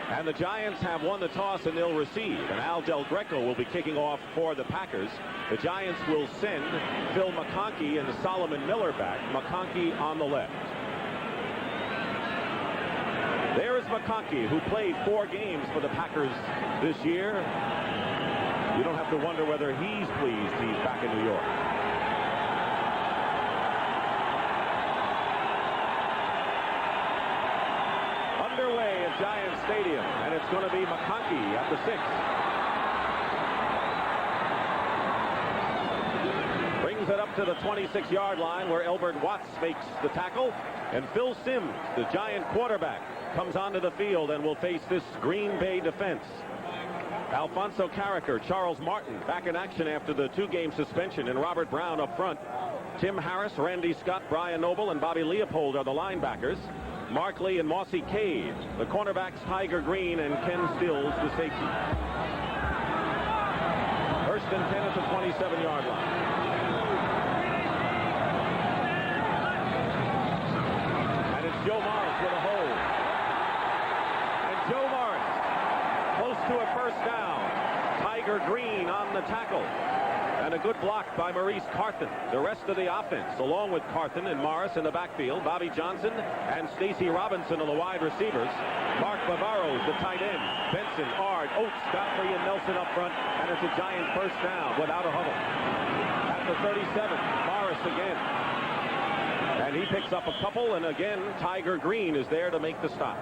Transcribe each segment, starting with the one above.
And the Giants have won the toss and they'll receive. And Al Del Greco will be kicking off for the Packers. The Giants will send Phil McConkey and Solomon Miller back. McConkey on the left. There is McConkey, who played 4 games for the Packers this year. You don't have to wonder whether he's pleased he's back in New York. Underway at Giants Stadium, and it's going to be McConkey at the 6. Brings it up to the 26-yard line where Elbert Watts makes the tackle. And Phil Simms, the Giant quarterback, comes onto the field and will face this Green Bay defense. Alfonso Carricker, Charles Martin back in action after the 2-game suspension, and Robert Brown up front. Tim Harris, Randy Scott, Brian Noble, and Bobby Leopold are the linebackers. Mark Lee and Mossy Cade, the cornerbacks Tiger Green and Ken Stills, the safety. First and 10 at the 27-yard line. And it's Joe Morris with a hold. And Joe Morris close to a first down. Tiger Green on the tackle. And a good block by Maurice Carthen. The rest of the offense, along with Carthen and Morris in the backfield, Bobby Johnson and Stacy Robinson are the wide receivers. Mark Bavaro's the tight end. Benson, Ard, Oates, Godfrey, and Nelson up front. And it's a Giant first down without a huddle. At the 37, Morris again. And he picks up a couple, and again, Tiger Green is there to make the stop.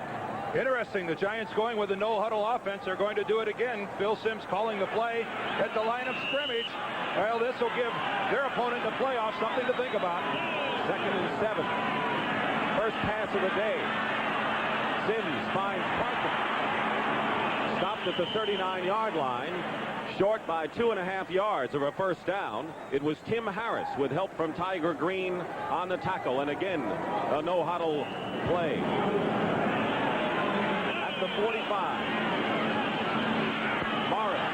Interesting, the Giants going with a no-huddle offense. They're going to do it again. Phil Simms calling the play at the line of scrimmage. Well, this will give their opponent in the playoffs something to think about. 2nd and 7. First pass of the day. Simms finds Carthen. Stopped at the 39-yard line. Short by 2.5 yards of a first down. It was Tim Harris with help from Tiger Green on the tackle. And again, a no-huddle play. The 45. Morris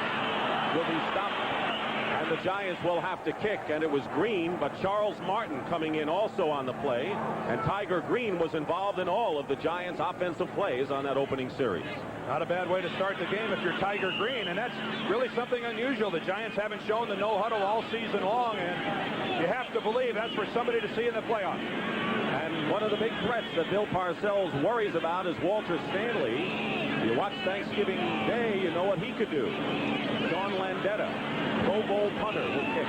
will be stopped, and the Giants will have to kick, and it was Green, but Charles Martin coming in also on the play, and Tiger Green was involved in all of the Giants' offensive plays on that opening series. Not a bad way to start the game if you're Tiger Green, and that's really something unusual. The Giants haven't shown the no-huddle all season long, and you have to believe that's for somebody to see in the playoffs. And one of the big threats that Bill Parcells worries about is Walter Stanley. You watch Thanksgiving Day, you know what he could do. Sean Landeta, Pro Bowl punter, will kick.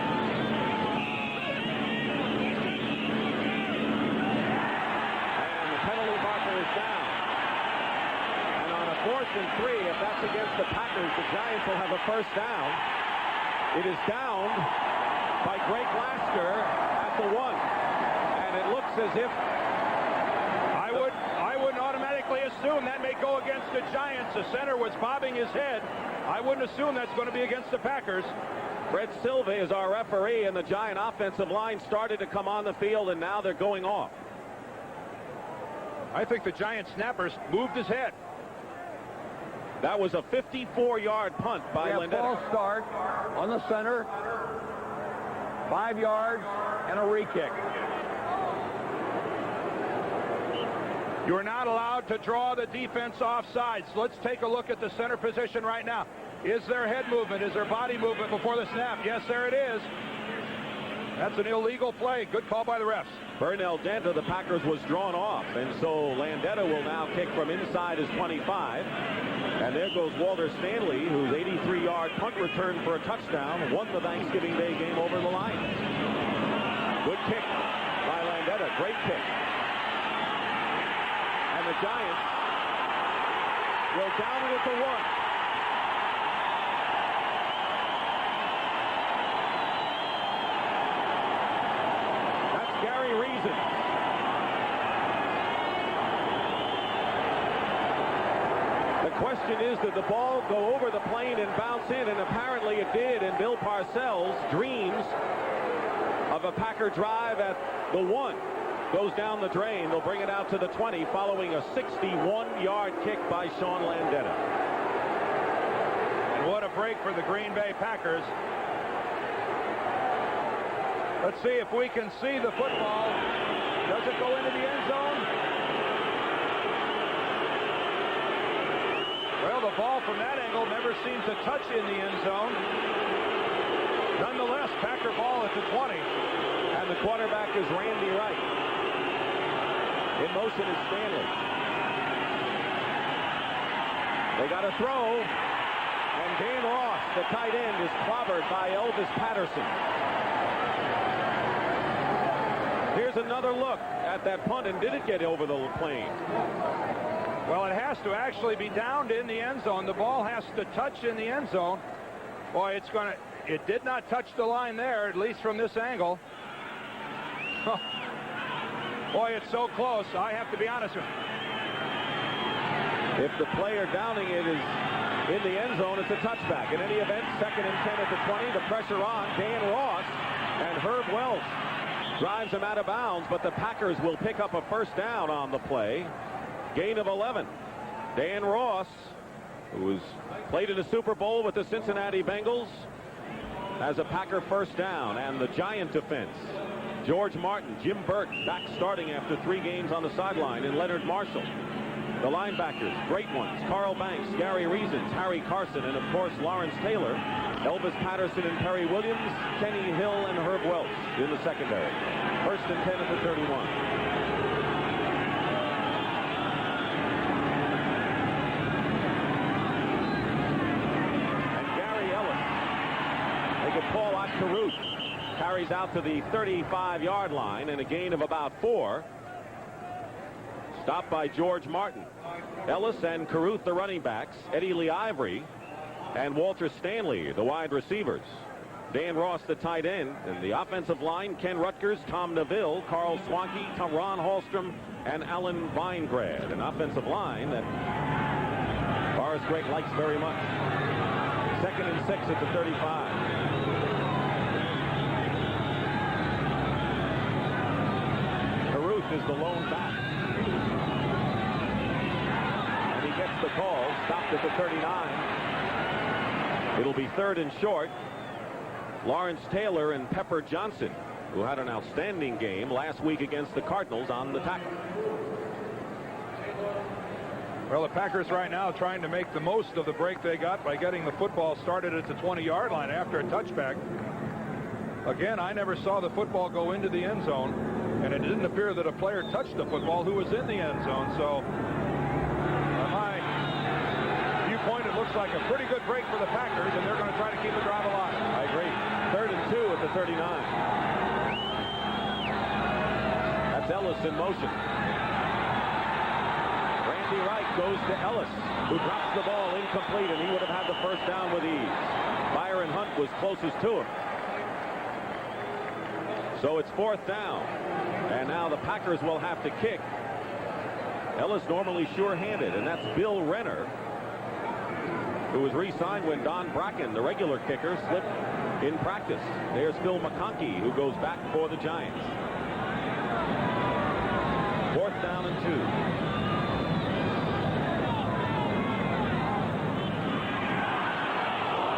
And the penalty marker is down. And on a 4th and 3, if that's against the Packers, the Giants will have a first down. It is downed by Greg Lasker at the 1. And it looks as if I wouldn't automatically assume that may go against the Giants. The center was bobbing his head. I wouldn't assume that's going to be against the Packers. Brett Silva is our referee, and the Giant offensive line started to come on the field, and now they're going off. I think the Giant snappers moved his head. That was a 54-yard punt by Landeta. False start on the center. 5 yards and a re-kick. You're not allowed to draw the defense off sides. Let's take a look at the center position right now. Is there head movement? Is there body movement before the snap? Yes, there it is. That's an illegal play. Good call by the refs. Burnell Dent of the Packers was drawn off, and so Landeta will now kick from inside his 25. And there goes Walter Stanley, whose 83-yard punt return for a touchdown won the Thanksgiving Day game over the Lions. Good kick by Landeta. Great kick. And the Giants will down it at the 1. That's Gary Reason. The question is, did the ball go over the plane and bounce in? And apparently it did. And Bill Parcells dreams of a Packer drive at the 1. Goes down the drain. They'll bring it out to the 20 following a 61-yard kick by Sean Landeta. And what a break for the Green Bay Packers. Let's see if we can see the football. Does it go into the end zone? Well, the ball from that angle never seemed to touch in the end zone. Nonetheless, Packer ball at the 20. And the quarterback is Randy Wright. In motion is Stanley. They got a throw. And Dan Ross, the tight end, is clobbered by Elvis Patterson. Here's another look at that punt, and did it get over the plane? Well, it has to actually be downed in the end zone. The ball has to touch in the end zone. Boy, it did not touch the line there, at least from this angle. Boy, it's so close. I have to be honest with you. If the player downing it is in the end zone, it's a touchback. In any event, 2nd and 10 at the 20. The pressure on. Dan Ross and Herb Welch drives him out of bounds, but the Packers will pick up a first down on the play. Gain of 11. Dan Ross, who has played in the Super Bowl with the Cincinnati Bengals, has a Packer first down. And the Giant defense, George Martin, Jim Burke back starting after 3 games on the sideline, and Leonard Marshall. The linebackers, great ones, Carl Banks, Gary Reasons, Harry Carson, and of course Lawrence Taylor, Elvis Patterson and Perry Williams, Kenny Hill and Herb Welch in the secondary. 1st and 10 at the 31. And Gary Ellis, they get Paul Carruth, carries out to the 35-yard line, and a gain of about 4. Stopped by George Martin. Ellis and Carruth, the running backs. Eddie Lee Ivory and Walter Stanley, the wide receivers. Dan Ross, the tight end. And the offensive line, Ken Rutgers, Tom Neville, Carl Swanke, Ron Hallstrom, and Alan Weingrad. An offensive line that Forrest Gregg likes very much. 2nd and 6 at the 35. Carruth is the lone back. Gets the call, stopped at the 39. It'll be 3rd and short. Lawrence Taylor and Pepper Johnson, who had an outstanding game last week against the Cardinals, on the tackle. Well, the Packers right now trying to make the most of the break they got by getting the football started at the 20-yard line after a touchback. Again, I never saw the football go into the end zone, and it didn't appear that a player touched the football who was in the end zone. So it looks like a pretty good break for the Packers, and they're going to try to keep the drive alive. I agree. 3rd and 2 at the 39. That's Ellis in motion. Randy Wright goes to Ellis, who drops the ball incomplete, and he would have had the first down with ease. Byron Hunt was closest to him. So it's 4th down, and now the Packers will have to kick. Ellis normally sure-handed, and that's Bill Renner, who was re-signed when Don Bracken, the regular kicker, slipped in practice. There's Phil McConkey, who goes back for the Giants. 4th down and 2.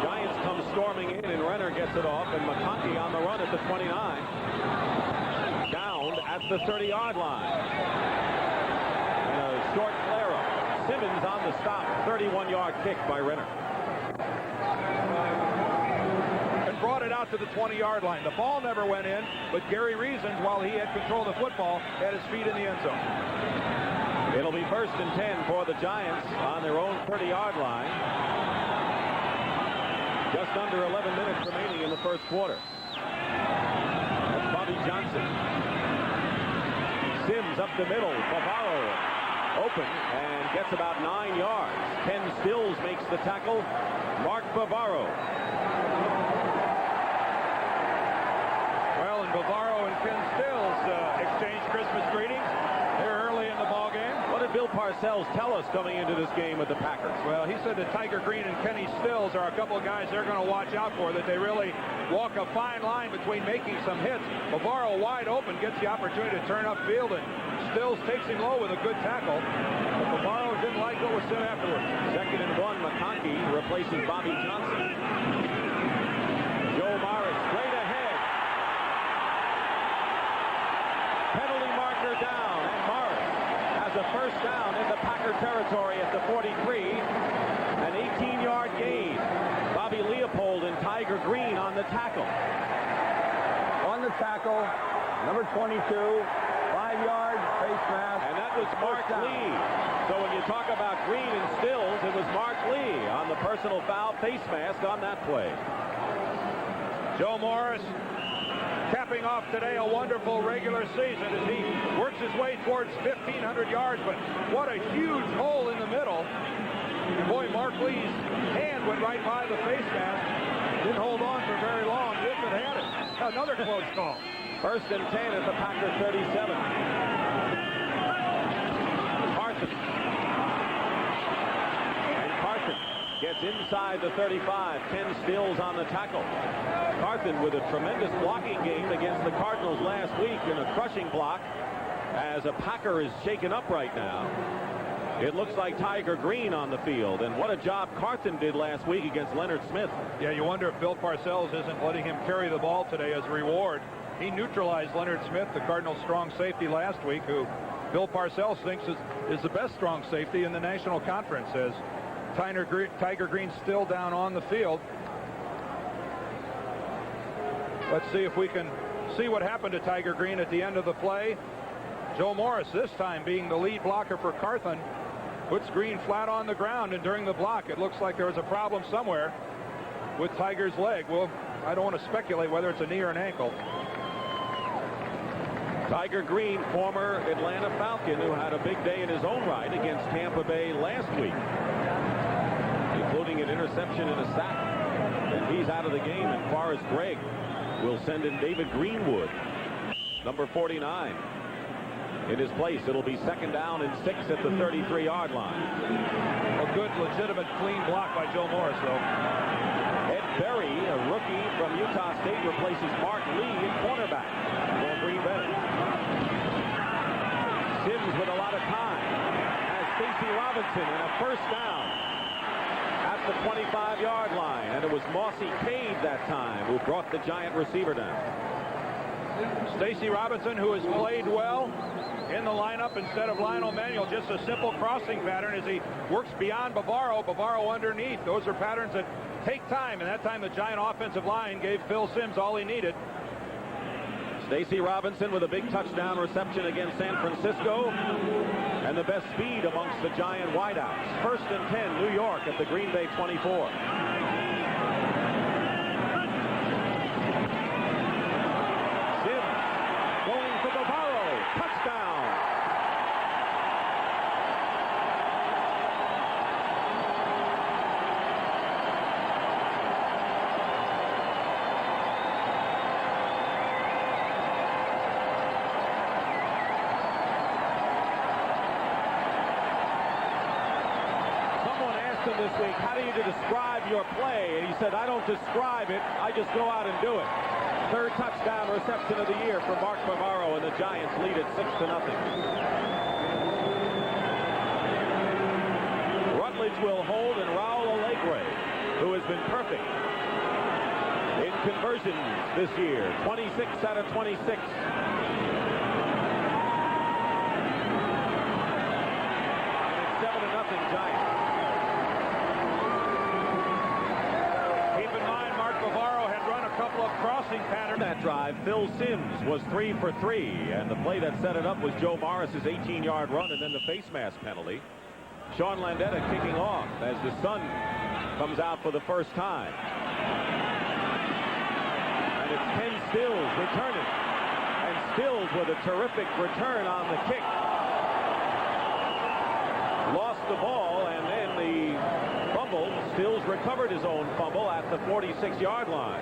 Giants come storming in, and Renner gets it off, and McConkey on the run at the 29. Downed at the 30-yard line. And a short flare-up. Simmons on the stop. 31-yard kick by Renner. And brought it out to the 20-yard line. The ball never went in, but Gary Reasons, while he had control of the football, had his feet in the end zone. It'll be 1st and 10 for the Giants on their own 30-yard line. Just under 11 minutes remaining in the first quarter. That's Bobby Johnson. Sims up the middle. Bavaro open and gets about 9 yards. Ken Stills makes the tackle. Mark Bavaro. Well, and Bavaro and Ken Stills exchanged Christmas greetings here early in the ball game. What did Bill Parcells tell us coming into this game with the Packers? Well, he said that Tiger Green and Kenny Stills are a couple of guys they're going to watch out for, that they really walk a fine line between making some hits. Bavaro wide open, gets the opportunity to turn upfield, and Stills takes him low with a good tackle. But Bavaro didn't like what was said afterwards. 2nd and 1, McConkey replaces Bobby Johnson. Joe Morris straight ahead. Penalty marker down, and Morris has a first down in the Packer territory at the 43. tackle. On the tackle, number 22, 5-yard face mask. And that was Mark Lee. So when you talk about Green and Stills, it was Mark Lee on the personal foul face mask on that play. Joe Morris capping off today a wonderful regular season as he works his way towards 1,500 yards. But what a huge hole in the middle. And boy, Mark Lee's hand went right by the face mask. Didn't hold on for very long. Whitman had it. Another close call. 1st and 10 at the Packer 37. Carson. And Carson gets inside the 35. Ken Stills on the tackle. Carson with a tremendous blocking game against the Cardinals last week in a crushing block as a Packer is shaken up right now. It looks like Tiger Green on the field, and what a job Carson did last week against Leonard Smith. Yeah, you wonder if Bill Parcells isn't letting him carry the ball today as a reward. He neutralized Leonard Smith, the Cardinals' strong safety last week, who Bill Parcells thinks is the best strong safety in the National Conference, as Tiger Green still down on the field. Let's see if we can see what happened to Tiger Green at the end of the play. Joe Morris, this time being the lead blocker for Carthon, puts Green flat on the ground, and during the block it looks like there was a problem somewhere with Tiger's leg. Well, I don't want to speculate whether it's a knee or an ankle. Tiger Green, former Atlanta Falcon, who had a big day in his own right against Tampa Bay last week, including an interception and a sack. And he's out of the game, and Forrest Gregg will send in David Greenwood, number 49. In his place, it'll be 2nd down and 6 at the 33-yard line. A good, legitimate, clean block by Joe Morris, though. Ed Berry, a rookie from Utah State, replaces Mark Lee in cornerback for Green Bay. Sims with a lot of time has Stacy Robinson and a 1st down at the 25-yard line. And it was Mossy Cade that time who brought the Giant receiver down. Stacy Robinson, who has played well in the lineup instead of Lionel Manuel. Just a simple crossing pattern as he works beyond Bavaro. Bavaro underneath. Those are patterns that take time, and that time the Giant offensive line gave Phil Simms all he needed. Stacy Robinson with a big touchdown reception against San Francisco, and the best speed amongst the Giant wideouts. 1st and 10, New York at the Green Bay 24. This week, how do you describe your play? And he said, I don't describe it, I just go out and do it. 3rd touchdown reception of the year for Mark Bavaro, and the Giants lead it 6-0. Rutledge will hold, and Raul Alegre, who has been perfect in conversions this year, 26 out of 26. And it's 7-0 Giants. Crossing pattern. That drive, Phil Simms was 3 for 3, and the play that set it up was Joe Morris's 18-yard run and then the face mask penalty. Sean Landeta kicking off as the sun comes out for the first time. And it's Ken Stills returning. And Stills with a terrific return on the kick. Lost the ball, and then the fumble. Stills recovered his own fumble at the 46-yard line.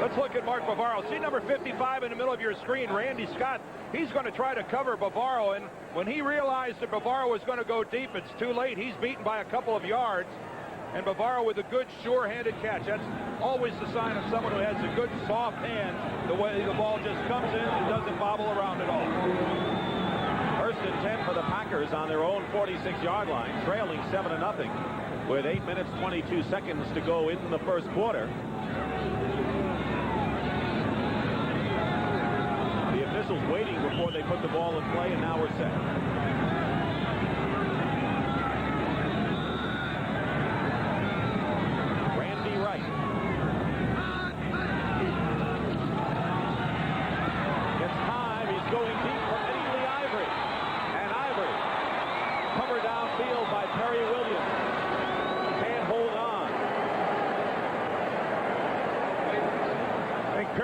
Let's look at Mark Bavaro. See number 55 in the middle of your screen, Randy Scott. He's going to try to cover Bavaro, and when he realized that Bavaro was going to go deep, it's too late. He's beaten by a couple of yards, and Bavaro with a good, sure-handed catch. That's always the sign of someone who has a good, soft hand. The way the ball just comes in and doesn't bobble around at all. 1st and 10 for the Packers on their own 46-yard line, trailing 7-0 with 8 minutes 22 seconds to go in the 1st quarter. The officials waiting before they put the ball in play, and now we're set. Randy Wright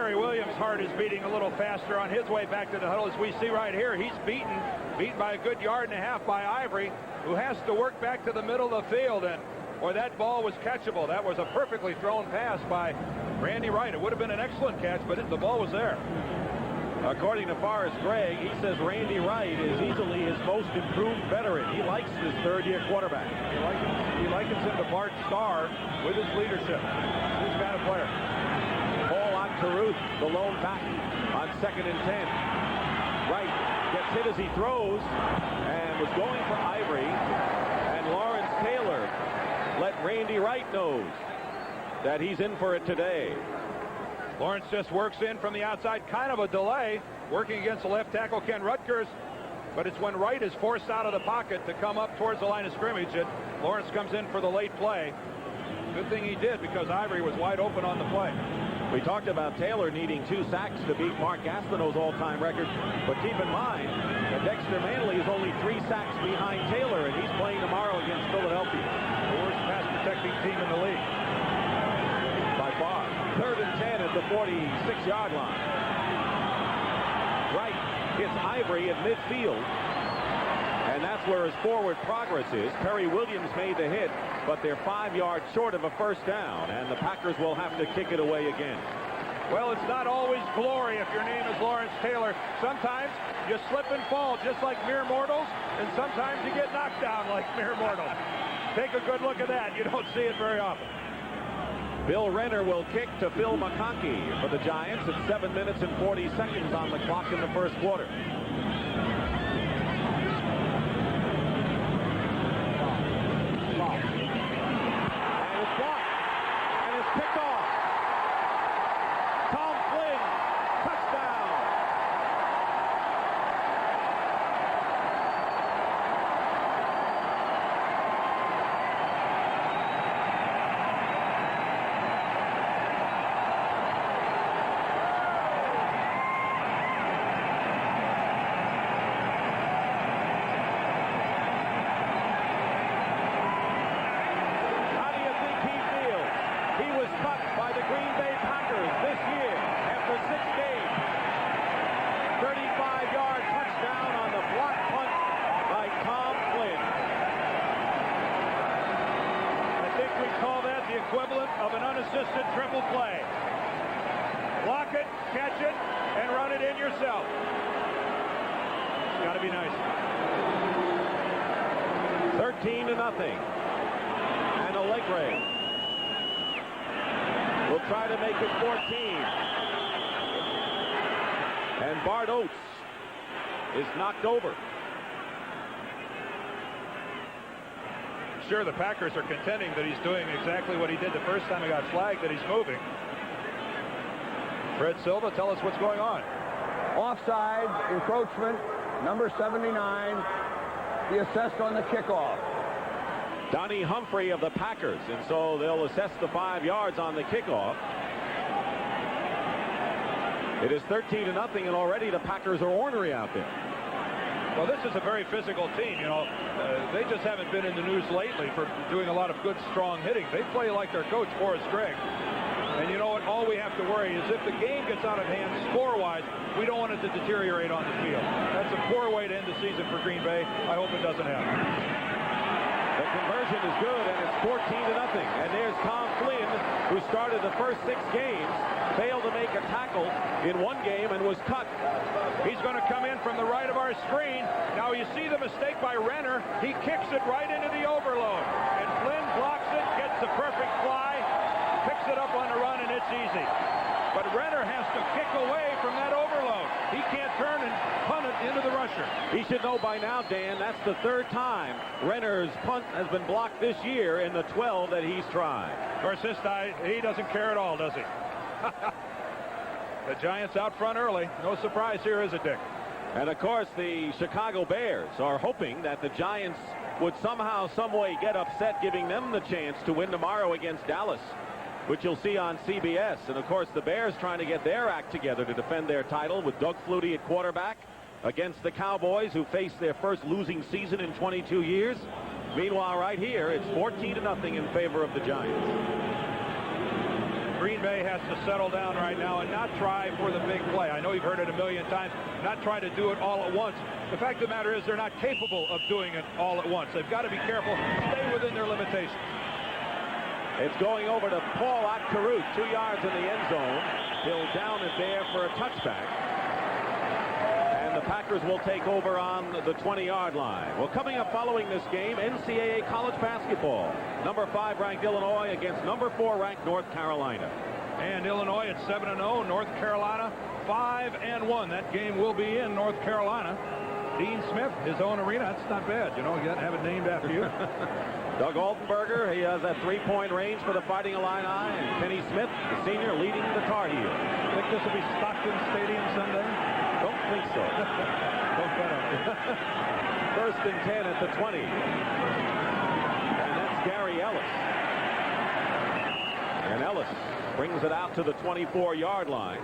Perry Williams' heart is beating a little faster on his way back to the huddle. As we see right here, he's beaten by a good yard and a half by Ivory, who has to work back to the middle of the field, and or that ball was catchable. That was a perfectly thrown pass by Randy Wright. It would have been an excellent catch, but the ball was there. According to Forrest Gregg, he says Randy Wright is easily his most improved veteran. He likes this third-year quarterback. He likens him to Bart Starr with his leadership. This kind of player. Ball on Caruth, the lone back on 2nd and 10. Wright gets hit as he throws and was going for Ivory, and Lawrence Taylor let Randy Wright know that he's in for it today. Lawrence just works in from the outside, kind of a delay, working against the left tackle Ken Rutgers, but it's when Wright is forced out of the pocket to come up towards the line of scrimmage that Lawrence comes in for the late play. Good thing he did, because Ivory was wide open on the play. We talked about Taylor needing 2 sacks to beat Mark Gastineau's all-time record, but keep in mind that Dexter Manley is only 3 sacks behind Taylor, and he's playing tomorrow against Philadelphia. The worst pass-protecting team in the league. By far. 3rd and 10 at the 46-yard line. Wright hits Ivory at midfield, and that's where his forward progress is. Perry Williams made the hit, but they're 5 yards short of a first down, and the Packers will have to kick it away again. Well, it's not always glory if your name is Lawrence Taylor. Sometimes you slip and fall just like mere mortals, and sometimes you get knocked down like mere mortals. Take a good look at that. You don't see it very often. Bill Renner will kick to Phil McConkey for the Giants at 7 minutes and 40 seconds on the clock in the first quarter. And it's blocked. And it's picked off. Tom Flynn, touchdown. Equivalent of an unassisted triple play. Block it, catch it, and run it in yourself. It's got to be nice. 13-0. And Allegre will try to make it 14. And Bart Oates is knocked over. Sure, the Packers are contending that he's doing exactly what he did the first time he got flagged, that he's moving. Fred Silva, tell us what's going on. Offside, encroachment, number 79, the assessed on the kickoff. Donnie Humphrey of the Packers, and so they'll assess the 5 yards on the kickoff. It is 13-0, and already the Packers are ornery out there. Well, this is a very physical team, you know. They just haven't been in the news lately for doing a lot of good, strong hitting. They play like their coach, Forrest Gregg. And you know what? All we have to worry is if the game gets out of hand score-wise, we don't want it to deteriorate on the field. That's a poor way to end the season for Green Bay. I hope it doesn't happen. The conversion is good, and it's 14-0. And there's Tom Flynn, who started the first 6 games, failed to make a tackle in one game and was cut. He's going to come in from the right of our screen. Now you see the mistake by Renner. He kicks it right into the overload. And Flynn blocks it, gets the perfect fly, picks it up on the run, and it's easy. But Renner has to kick away from that overload. He can't turn and punt it into the rusher. He should know by now, Dan, that's the 3rd time Renner's punt has been blocked this year in the 12 that he's tried. Of course, this guy, he doesn't care at all, does he? The Giants out front early. No surprise here, is it, Dick? And, of course, the Chicago Bears are hoping that the Giants would somehow, some way get upset, giving them the chance to win tomorrow against Dallas, which you'll see on CBS. And, of course, the Bears trying to get their act together to defend their title with Doug Flutie at quarterback against the Cowboys, who faced their first losing season in 22 years. Meanwhile, right here, it's 14-0 in favor of the Giants. Green Bay has to settle down right now and not try for the big play. I know you've heard it a million times, not try to do it all at once. The fact of the matter is they're not capable of doing it all at once. They've got to be careful, stay within their limitations. It's going over to Paul Otkarut, 2 yards in the end zone. He'll down it there for a touchback. And the Packers will take over on the 20-yard line. Well, coming up following this game, NCAA college basketball. Number 5 ranked Illinois against number 4 ranked North Carolina. And Illinois at 7-0, North Carolina 5-1. That game will be in North Carolina. Dean Smith, his own arena. That's not bad, you know, you have it named after you. Doug Altenberger, he has that 3-point range for the Fighting Illini, and Kenny Smith, the senior, leading the Tar Heels. Think this will be Stockton Stadium Sunday? Don't think so. Don't bet on it. 1st and 10 at the 20. And that's Gary Ellis. And Ellis brings it out to the 24-yard line.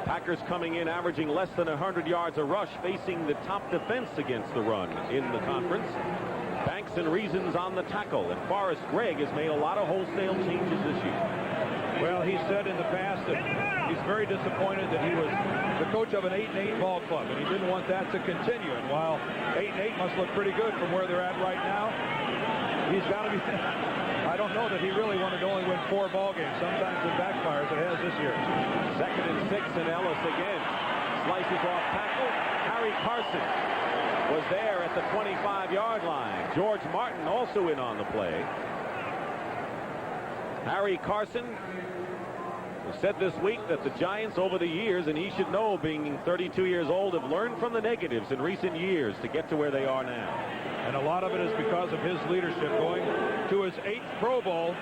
Packers coming in averaging less than 100 yards a rush, facing the top defense against the run in the conference. Banks and Reasons on the tackle, and Forrest Gregg has made a lot of wholesale changes this year. Well, he said in the past that he's very disappointed that he was the coach of an 8-8 ball club, and he didn't want that to continue. And while 8-8 must look pretty good from where they're at right now, he's got to be. I don't know that he really wanted to only win 4 ball games. Sometimes it backfires. It has this year. 2nd and 6, and Ellis again slices off tackle. Harry Carson was there at the 25-yard line. George Martin also in on the play. Harry Carson said this week that the Giants over the years, and he should know, being 32 years old, have learned from the negatives in recent years to get to where they are now. And a lot of it is because of his leadership, going to his 8th Pro Bowl.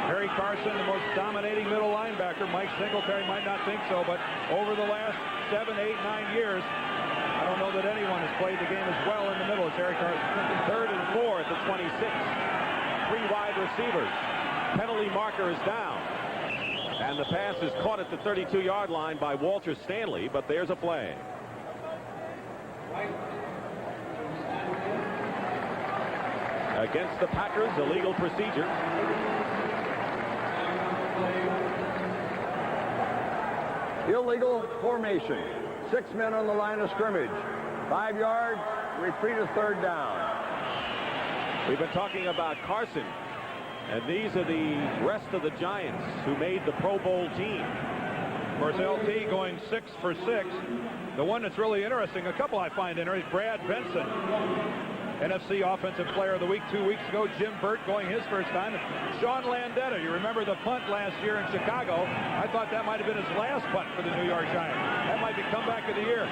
Harry Carson, the most dominating middle linebacker. Mike Singletary might not think so, but over the last 7, 8, 9 years, I don't know that anyone has played the game as well in the middle as Harry Carson. 3rd and 4 at the 26. 3 wide receivers. Penalty marker is down. And the pass is caught at the 32-yard line by Walter Stanley, but there's a flag. Against the Packers, illegal procedure. Illegal formation. 6 men on the line of scrimmage. 5 yards, retreat to 3rd down. We've been talking about Carson, and these are the rest of the Giants who made the Pro Bowl team. Of course, LT going 6 for 6. The one that's really interesting, a couple I find interesting, Brad Benson, NFC Offensive Player of the Week 2 weeks ago. Jim Burt going his first time. Sean Landeta, you remember the punt last year in Chicago. I thought that might have been his last punt for the New York Giants. That might be comeback of the year.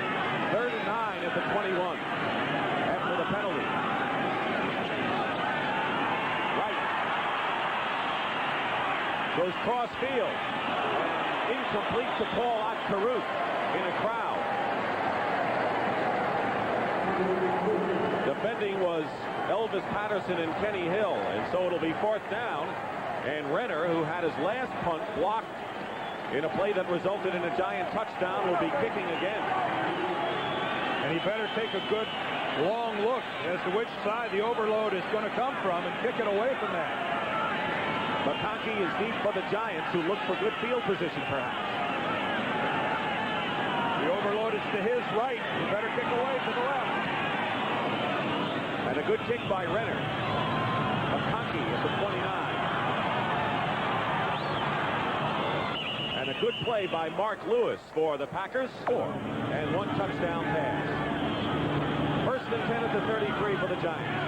3rd and 9 at the 21 after the penalty. Right. Goes cross field. Incomplete to Paul Otkarut in a crowd. Defending was Elvis Patterson and Kenny Hill, and so it'll be 4th down. And Renner, who had his last punt blocked in a play that resulted in a Giant touchdown, will be kicking again. And he better take a good long look as to which side the overload is going to come from and kick it away from that. McConkey is deep for the Giants, who look for good field position, perhaps. The overload is to his right. He better kick away to the left. And a good kick by Renner. McConkey at the 29. And a good play by Mark Lewis for the Packers. 4 and 1 touchdown pass. 1st and 10 at the 33 for the Giants.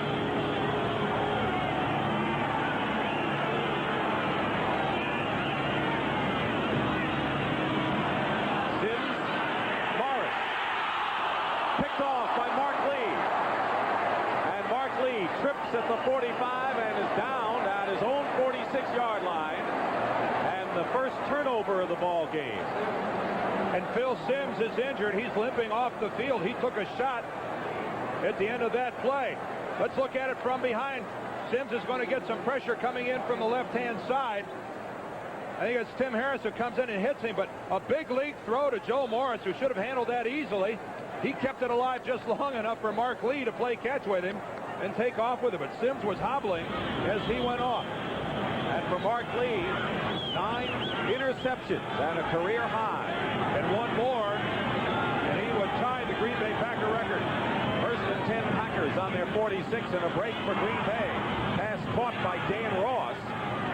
Sims, Morris. Picked off by Mark Lee. And Mark Lee trips at the 45 and is down at his own 46-yard line. And the first turnover of the ball game. And Phil Sims is injured. He's limping off the field. He took a shot at the end of that play. Let's look at it from behind. Sims is going to get some pressure coming in from the left-hand side. I think it's Tim Harris who comes in and hits him, but a big lead throw to Joe Morris, who should have handled that easily. He kept it alive just long enough for Mark Lee to play catch with him and take off with it, but Sims was hobbling as he went off. And for Mark Lee, 9 interceptions and a career high. And one more, and he would tie the Green Bay Packer record. First and 10 Packers on their 46 and a break for Green Bay. Pass caught by Dan Ross.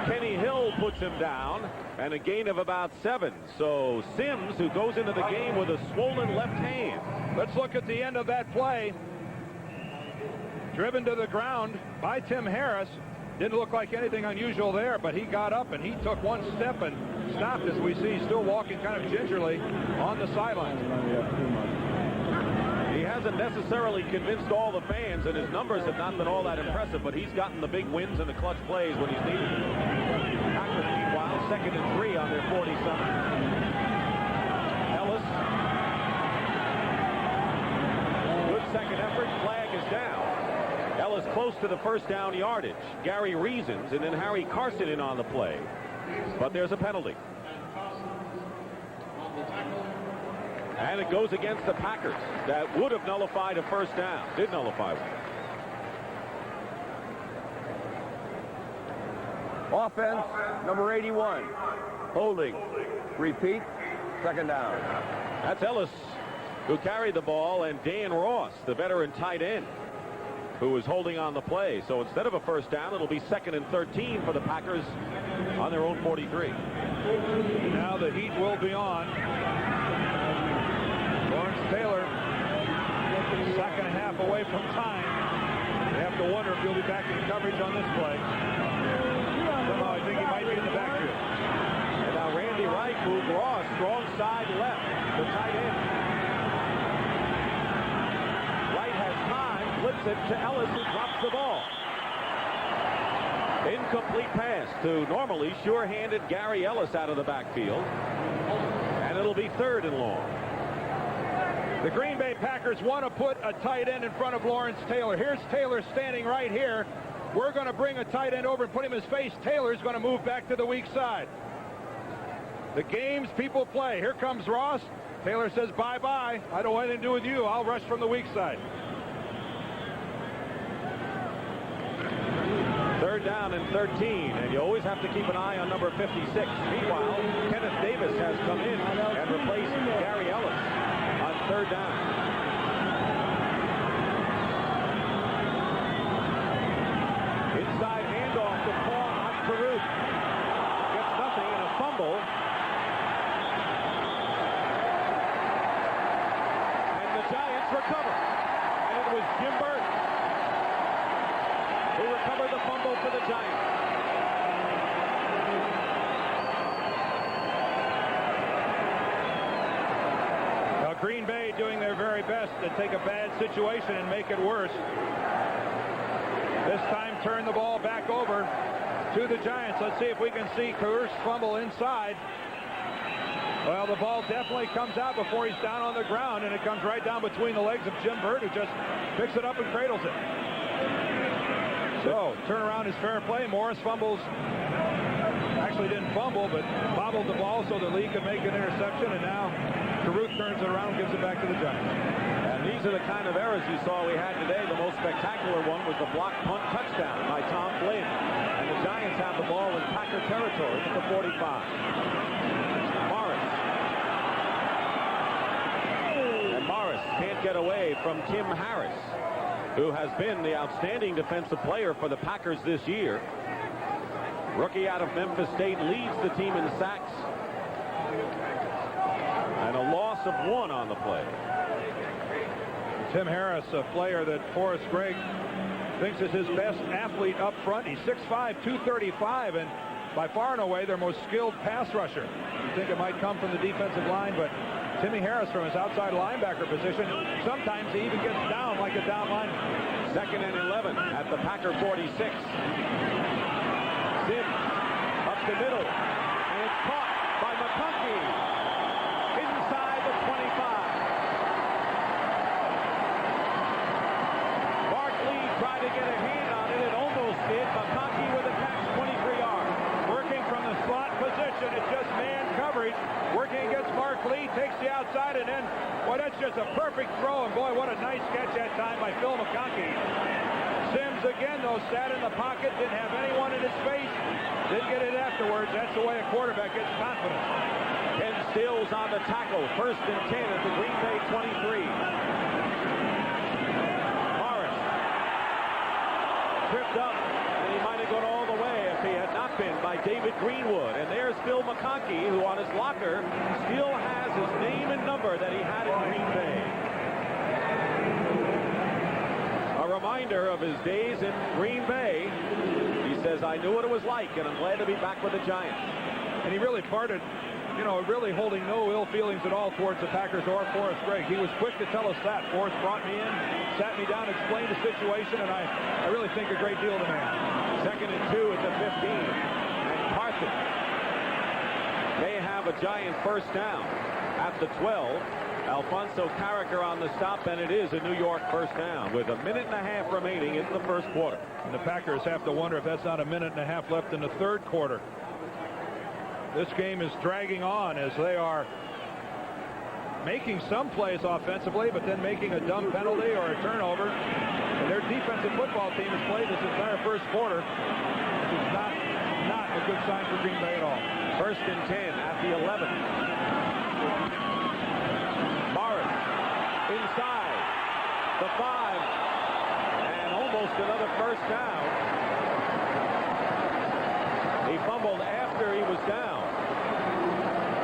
Kenny Hill puts him down, and a gain of about 7. So Sims, who goes into the game with a swollen left hand. Let's look at the end of that play. Driven to the ground by Tim Harris. Didn't look like anything unusual there, but he got up and he took one step and stopped, as we see, still walking kind of gingerly on the sideline. He hasn't necessarily convinced all the fans, and his numbers have not been all that impressive, but he's gotten the big wins and the clutch plays when he's needed. Packers, meanwhile, 2nd and 3 on their 47. Ellis. Good second effort. Flag is down. Ellis close to the first down yardage. Gary Reasons and then Harry Carson in on the play. But there's a penalty. And it goes against the Packers. That would have nullified a first down. Did nullify one. Offense, number 81. Holding. Repeat. 2nd down. That's Ellis, who carried the ball, and Dan Ross, the veteran tight end, who was holding on the play. So instead of a first down, it'll be 2nd and 13 for the Packers on their own 43. Now the heat will be on. Lawrence Taylor, 2nd and a half away from time. They have to wonder if he'll be back in coverage on this play. Somehow I think he might be in the backfield. And now Randy Wright moved Ross, strong side left, the tight end. Wright has time, flips it to Ellis, who drops the ball. Incomplete pass to normally sure-handed Gary Ellis out of the backfield. And it'll be 3rd and long. The Green Bay Packers want to put a tight end in front of Lawrence Taylor. Here's Taylor standing right here. We're going to bring a tight end over and put him in his face. Taylor's going to move back to the weak side. The games people play. Here comes Ross. Taylor says, bye-bye. I don't want anything to do with you. I'll rush from the weak side. 3rd down and 13, and you always have to keep an eye on number 56. Meanwhile, Kenneth Davis has come in and replaced Gary Ellis on 3rd down. Inside handoff to Paul Oscaruk. Gets nothing and a fumble. And the Giants recover. And it was Jim Burton who recovered the fumble for the Giants. Now Green Bay doing their very best to take a bad situation and make it worse. This time turn the ball back over to the Giants. Let's see if we can see Kurt's fumble inside. Well, the ball definitely comes out before he's down on the ground, and it comes right down between the legs of Jim Burt, who just picks it up and cradles it. So, turnaround is fair play. Morris fumbles. Actually didn't fumble, but bobbled the ball so the league could make an interception, and now Caruth turns it around and gives it back to the Giants. And these are the kind of errors you saw we had today. The most spectacular one was the block punt touchdown by Tom Flynn. And the Giants have the ball in Packer territory at the 45. Morris. And Morris can't get away from Tim Harris, who has been the outstanding defensive player for the Packers this year. Rookie out of Memphis State, leads the team in sacks. And a loss of 1 on the play. Tim Harris, a player that Forrest Gregg thinks is his best athlete up front. He's 6'5", 235, and by far and away their most skilled pass rusher. You think it might come from the defensive line, but Timmy Harris from his outside linebacker position, sometimes he even gets down like a down lineman. 2nd and 11 at the Packer 46. Sims up the middle, and it's caught by McConkey inside the 25. Mark Lee tried to get a hand on it. It almost did. McConkey with a catch, 23 yards. Working from the slot position, it's just man coverage. Working against Mark Lee, takes the outside, and then, boy, that's just a perfect throw. And boy, what a nice catch that time by Phil McConkey. Sims Williams again, though, sat in the pocket, didn't have anyone in his face, didn't get it afterwards. That's the way a quarterback gets confidence. Ken Stills on the tackle. 1st and 10 at the Green Bay 23. Morris tripped up, and he might have gone all the way if he had not been by David Greenwood. And there's Phil McConkey, who on his locker still has his name and number that he had in Green Bay. A reminder of his days in Green Bay. He says, I knew what it was like, and I'm glad to be back with the Giants. And he really parted, really holding no ill feelings at all towards the Packers or Forrest Gregg. He was quick to tell us that. Forrest brought me in, sat me down, explained the situation, and I really think a great deal of the man. 2nd and 2 at the 15. And Carson may have a Giant first down at the 12. Alfonso Carricker on the stop, and it is a New York first down with 1.5 minutes remaining in the first quarter. And the Packers have to wonder if that's not 1.5 minutes left in the third quarter. This game is dragging on as they are making some plays offensively, but then making a dumb penalty or a turnover. And their defensive football team has played this entire first quarter, which is not a good sign for Green Bay at all. 1st and 10 at the 11. Morris inside the 5, and almost another first down. He fumbled after he was down.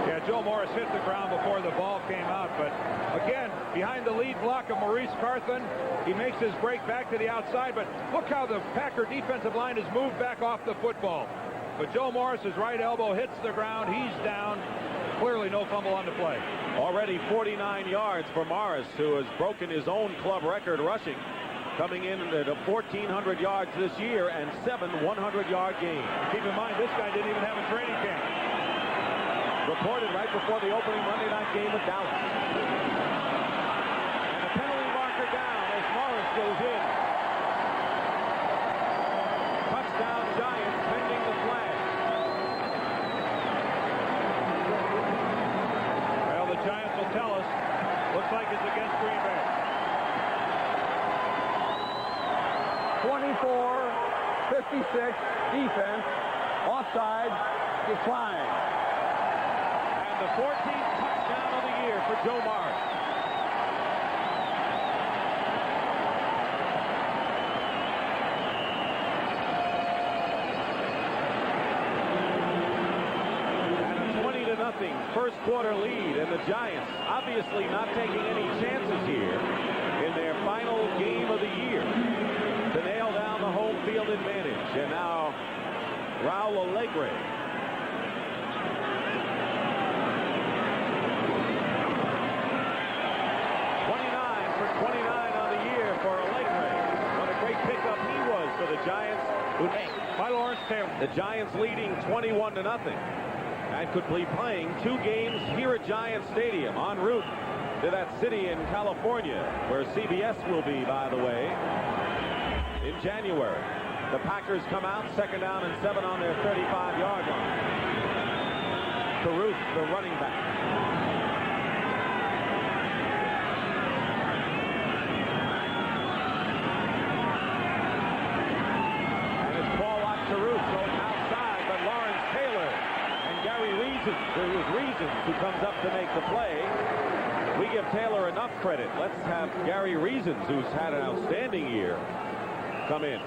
Yeah, Joe Morris hit the ground before the ball came out, but again, behind the lead block of Maurice Carthen, he makes his break back to the outside, but look how the Packer defensive line has moved back off the football. But Joe Morris's right elbow hits the ground, he's down. Clearly no fumble on the play. Already 49 yards for Morris, who has broken his own club record rushing, coming in at 1,400 yards this year and 7 100-yard games. Keep in mind, this guy didn't even have a training camp. Reported right before the opening Monday night game with Dallas. And a penalty marker down as Morris goes in. Touchdown Giants pending the flag. Well, the Giants will tell us. Looks like it's against Green Bay. 24-56 defense. Offside. Decline. The 14th touchdown of the year for Joe Morris. And a 20-0 first quarter lead, and the Giants obviously not taking any chances here in their final game of the year to nail down the home field advantage. And now Raul Alegre. The Giants, by Lawrence Taylor. The Giants leading 21-0, and could be playing 2 games here at Giant Stadium en route to that city in California, where CBS will be, by the way, in January. The Packers come out 2nd down and 7 on their 35-yard line. Caruth, the running back. Who comes up to make the play. We give Taylor enough credit. Let's have Gary Reasons, who's had an outstanding year, come in.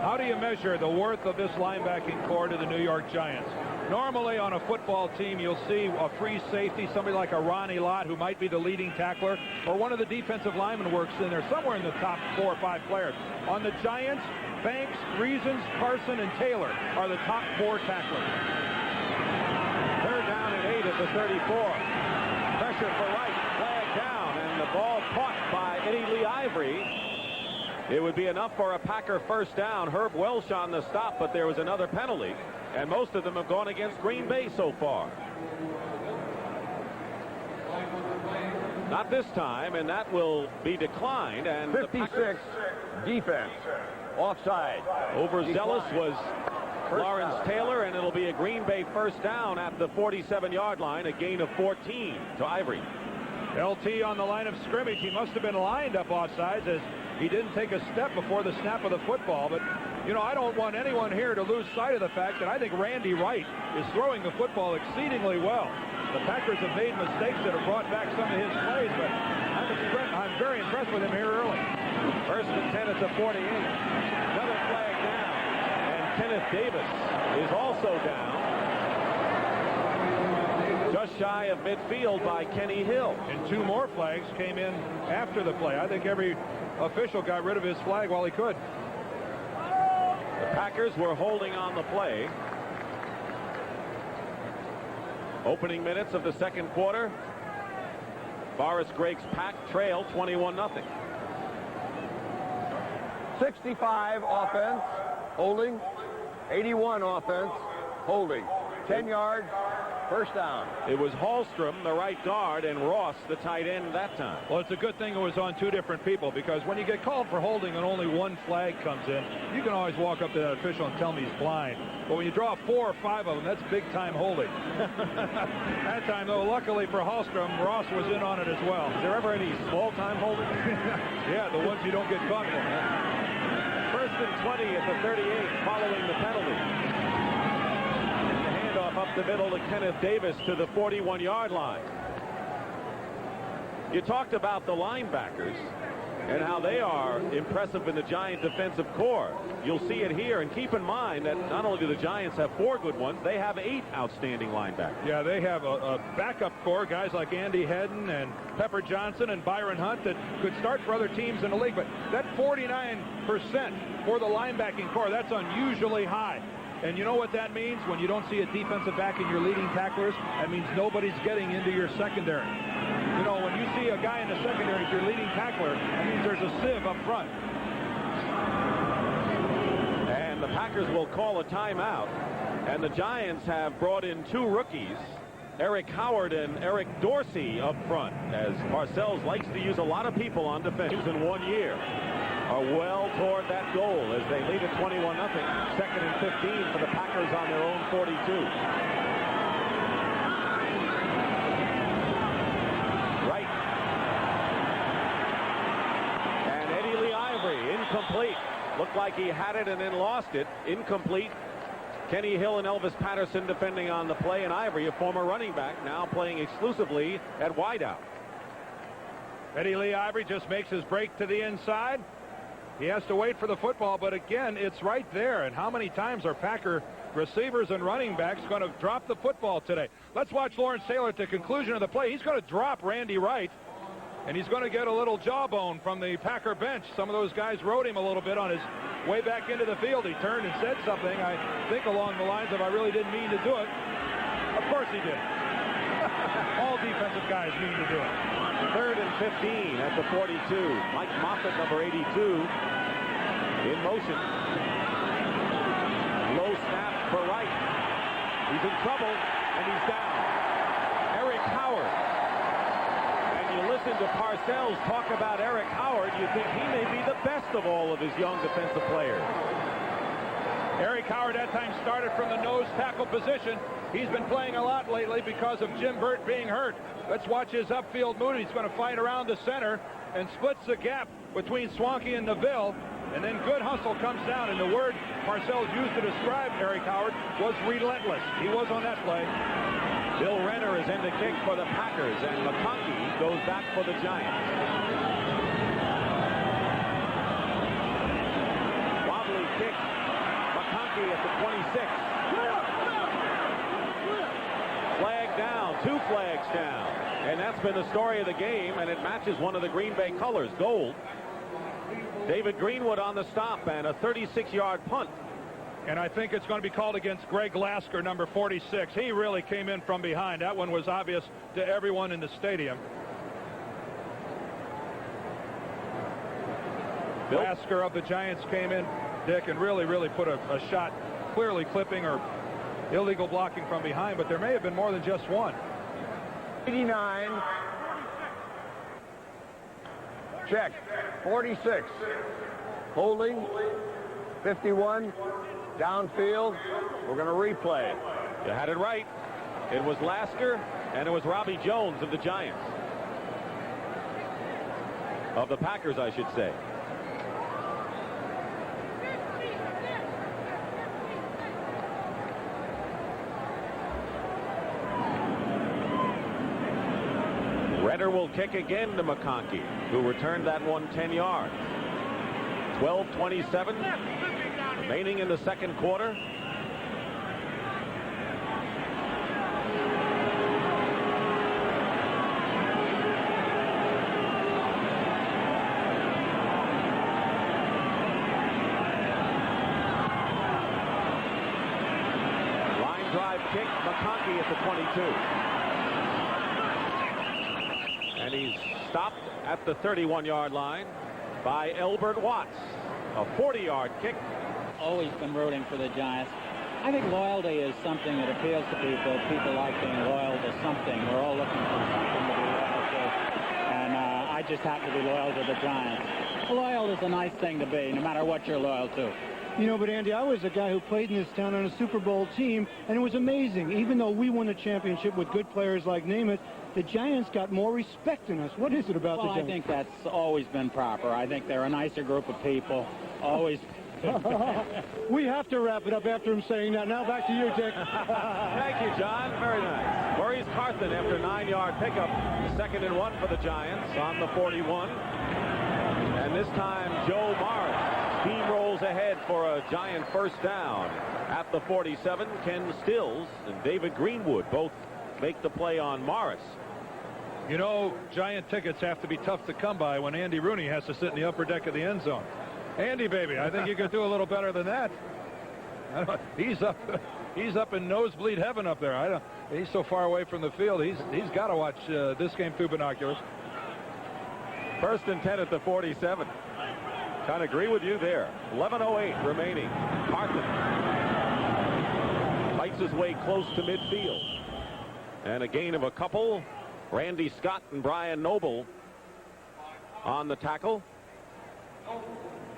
How do you measure the worth of this linebacking core to the New York Giants? Normally on a football team, you'll see a free safety, somebody like a Ronnie Lott, who might be the leading tackler, or one of the defensive linemen works in there, somewhere in the top 4 or 5 players. On the Giants, Banks, Reasons, Carson, and Taylor are the top 4 tacklers. 3rd down and 8 at the 34. Pressure for Wright, flag down, and the ball caught by Eddie Lee Ivory. It would be enough for a Packer first down. Herb Welsh on the stop, but there was another penalty, and most of them have gone against Green Bay so far. Not this time, and that will be declined. And 56 defense. Offside. Overzealous was Lawrence Taylor, and it'll be a Green Bay first down at the 47-yard line, a gain of 14 to Ivory. LT on the line of scrimmage. He must have been lined up offsides as He didn't take a step before the snap of the football. But, you know, I don't want anyone here to lose sight of the fact that I think Randy Wright is throwing the football exceedingly well. The Packers have made mistakes that have brought back some of his plays, but I'm very impressed with him here early. First and 10 at the 48. Another flag down. And Kenneth Davis is also down. Just shy of midfield by Kenny Hill. And 2 more flags came in after the play. I think every official got rid of his flag while he could. The Packers were holding on the play. Opening minutes of the second quarter. Forrest Grake's Pack trail 21-0. 65 offense, holding. 81 offense, holding. 10 yards, first down. It was Hallstrom, the right guard, and Ross, the tight end, that time. Well, it's a good thing it was on 2 different people, because when you get called for holding and only 1 flag comes in, you can always walk up to that official and tell him he's blind. But when you draw 4 or 5 of them, that's big-time holding. That time, though, luckily for Hallstrom, Ross was in on it as well. Is there ever any small-time holding? Yeah, the ones you don't get caught for. First and 20 at the 38 following the penalty. Up the middle to Kenneth Davis to the 41-yard line. You talked about the linebackers and how they are impressive in the Giant defensive core. You'll see it here, and keep in mind that not only do the Giants have 4 good ones, they have 8 outstanding linebackers. Yeah, they have a backup core, guys like Andy Hedden and Pepper Johnson and Byron Hunt that could start for other teams in the league. But that 49% for the linebacking core, that's unusually high. And you know what that means? When you don't see a defensive back in your leading tacklers, that means nobody's getting into your secondary. You know, when you see a guy in the secondary as your leading tackler, that means there's a sieve up front. And the Packers will call a timeout. And the Giants have brought in 2 rookies, Eric Howard and Eric Dorsey, up front, as Parcells likes to use a lot of people on defense in 1 year. Are well toward that goal as they lead at 21-0. Second and 15 for the Packers on their own 42. Right. And Eddie Lee Ivory, incomplete. Looked like he had it and then lost it. Incomplete. Kenny Hill and Elvis Patterson defending on the play, and Ivory, a former running back, now playing exclusively at wideout. Eddie Lee Ivory just makes his break to the inside. He has to wait for the football, but again, it's right there. And how many times are Packer receivers and running backs going to drop the football today? Let's watch Lawrence Taylor at the conclusion of the play. He's going to drop Randy Wright, and he's going to get a little jawbone from the Packer bench. Some of those guys rode him a little bit on his way back into the field. He turned and said something, I think along the lines of, I really didn't mean to do it. Of course he did. All defensive guys mean to do it. Third and 15 at the 42. Mike Moffitt, number 82, in motion. Low snap for Wright. He's in trouble, and he's down. Eric Howard. And you listen to Parcells talk about Eric Howard, you think he may be the best of all of his young defensive players. Eric Howard that time started from the nose tackle position. He's been playing a lot lately because of Jim Burt being hurt. Let's watch his upfield move. He's going to fight around the center and splits the gap between Swanky and Neville. And then good hustle comes down. And the word Parcells used to describe Eric Howard was relentless. He was on that play. Bill Renner is in to kick for the Packers, and McConkey goes back for the Giants. Wobbly kick. McConkey at the 26. Flag down, 2 flags down. And that's been the story of the game, and it matches one of the Green Bay colors, gold. David Greenwood on the stop, and a 36-yard punt. And I think it's going to be called against Greg Lasker, number 46. He really came in from behind. That one was obvious to everyone in the stadium. Lasker of the Giants came in, Dick, and really put a shot, clearly clipping or illegal blocking from behind, but there may have been more than just one. 89. Check. 46. Holding. 51. Downfield. We're going to replay. You had it right. It was Lasker, and it was Robbie Jones of the Giants. Of the Packers, I should say. Punter will kick again to McConkey, who returned that one 10 yards. 12:27 remaining in the second quarter. Line drive kick, McConkey at the 22. And he's stopped at the 31-yard line by Elbert Watts. A 40-yard kick. Always been rooting for the Giants. I think loyalty is something that appeals to people. People like being loyal to something. We're all looking for something to be loyal to. And I just happen to be loyal to the Giants. Loyal is a nice thing to be, no matter what you're loyal to. You know, but Andy, I was a guy who played in this town on a Super Bowl team, and it was amazing. Even though we won a championship with good players like Namath, the Giants got more respect in us. What is it about the Giants? I think that's always been proper. I think they're a nicer group of people. Always. We have to wrap it up after him saying that. Now back to you, Dick. Thank you, John. Very nice. Maurice Carthen after a 9-yard pickup. 2nd and 1 for the Giants on the 41. And this time, Joe Morris steamrolls ahead for a Giant first down at the 47. Ken Stills and David Greenwood both make the play on Morris. You know, Giant tickets have to be tough to come by when Andy Rooney has to sit in the upper deck of the end zone. Andy, baby, I think you could do a little better than that. He's up in nosebleed heaven up there. He's so far away from the field. He's got to watch this game through binoculars. 1st and 10 at the 47. Kind of agree with you there. 11:08 remaining. Carthen fights his way close to midfield. And a gain of a couple. Randy Scott and Brian Noble on the tackle.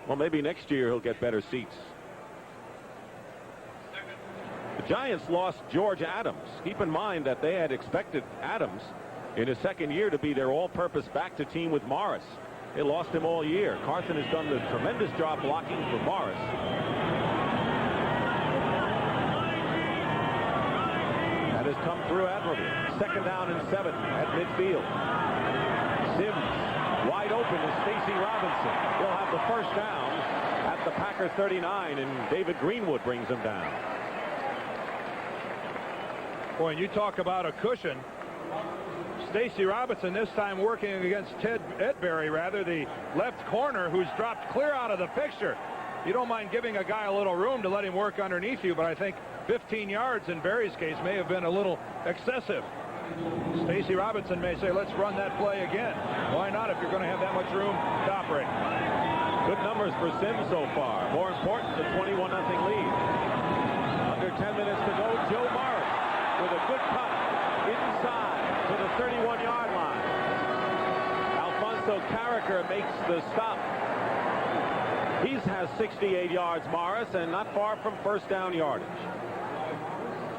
Well, maybe next year he'll get better seats. The Giants lost George Adams. Keep in mind that they had expected Adams in his second year to be their all-purpose back-to-team with Morris. They lost him all year. Carthen has done a tremendous job blocking for Morris. That has come through admirably. 2nd down and 7 at midfield. Sims wide open is Stacy Robinson. He'll have the first down at the Packer 39, and David Greenwood brings him down. Boy, and you talk about a cushion. Stacy Robinson this time working against Ted Edbury, rather, the left corner, who's dropped clear out of the picture. You don't mind giving a guy a little room to let him work underneath you, but I think 15 yards in Barry's case may have been a little excessive. Stacy Robinson may say, let's run that play again. Why not if you're going to have that much room to operate? Good numbers for Sims so far. More important, the 21-0 lead. Under 10 minutes to go, Joe Morris with a good cut inside to the 31-yard line. Alfonso Carricker makes the stop. He has 68 yards, Morris, and not far from first down yardage.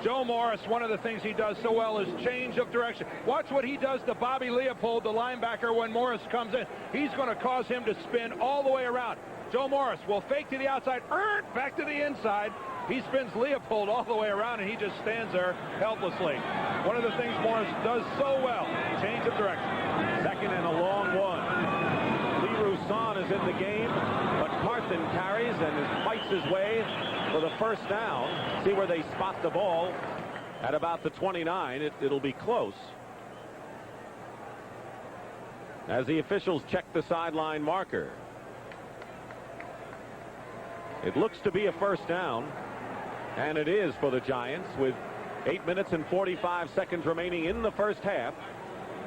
Joe Morris, one of the things he does so well is change of direction. Watch what he does to Bobby Leopold, the linebacker, when Morris comes in. He's going to cause him to spin all the way around. Joe Morris will fake to the outside, back to the inside. He spins Leopold all the way around, and he just stands there helplessly. One of the things Morris does so well, change of direction. 2nd and a long one. Lee Roussan is in the game, but Carthen carries and fights his way for the first down. See where they spot the ball at about the 29. It'll be close as the officials check the sideline marker. It looks to be a first down, and it is for the Giants with 8 minutes and 45 seconds remaining in the first half.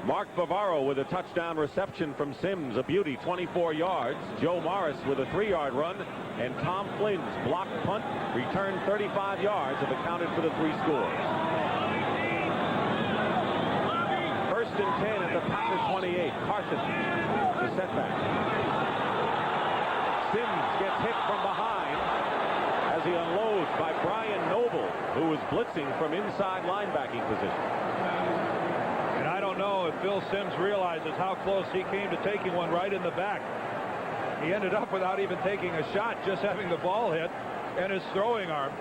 Mark Bavaro with a touchdown reception from Sims, a beauty, 24 yards. Joe Morris with a 3-yard run, and Tom Flynn's blocked punt returned 35 yards have accounted for the 3 scores. 1st and 10 at the Packer 28. Carthen, the setback. Sims gets hit from behind as he unloads by Brian Noble, who is blitzing from inside linebacking position. And I don't know if Phil Sims realizes how close he came to taking one right in the back. He ended up without even taking a shot, just having the ball hit and his throwing arm.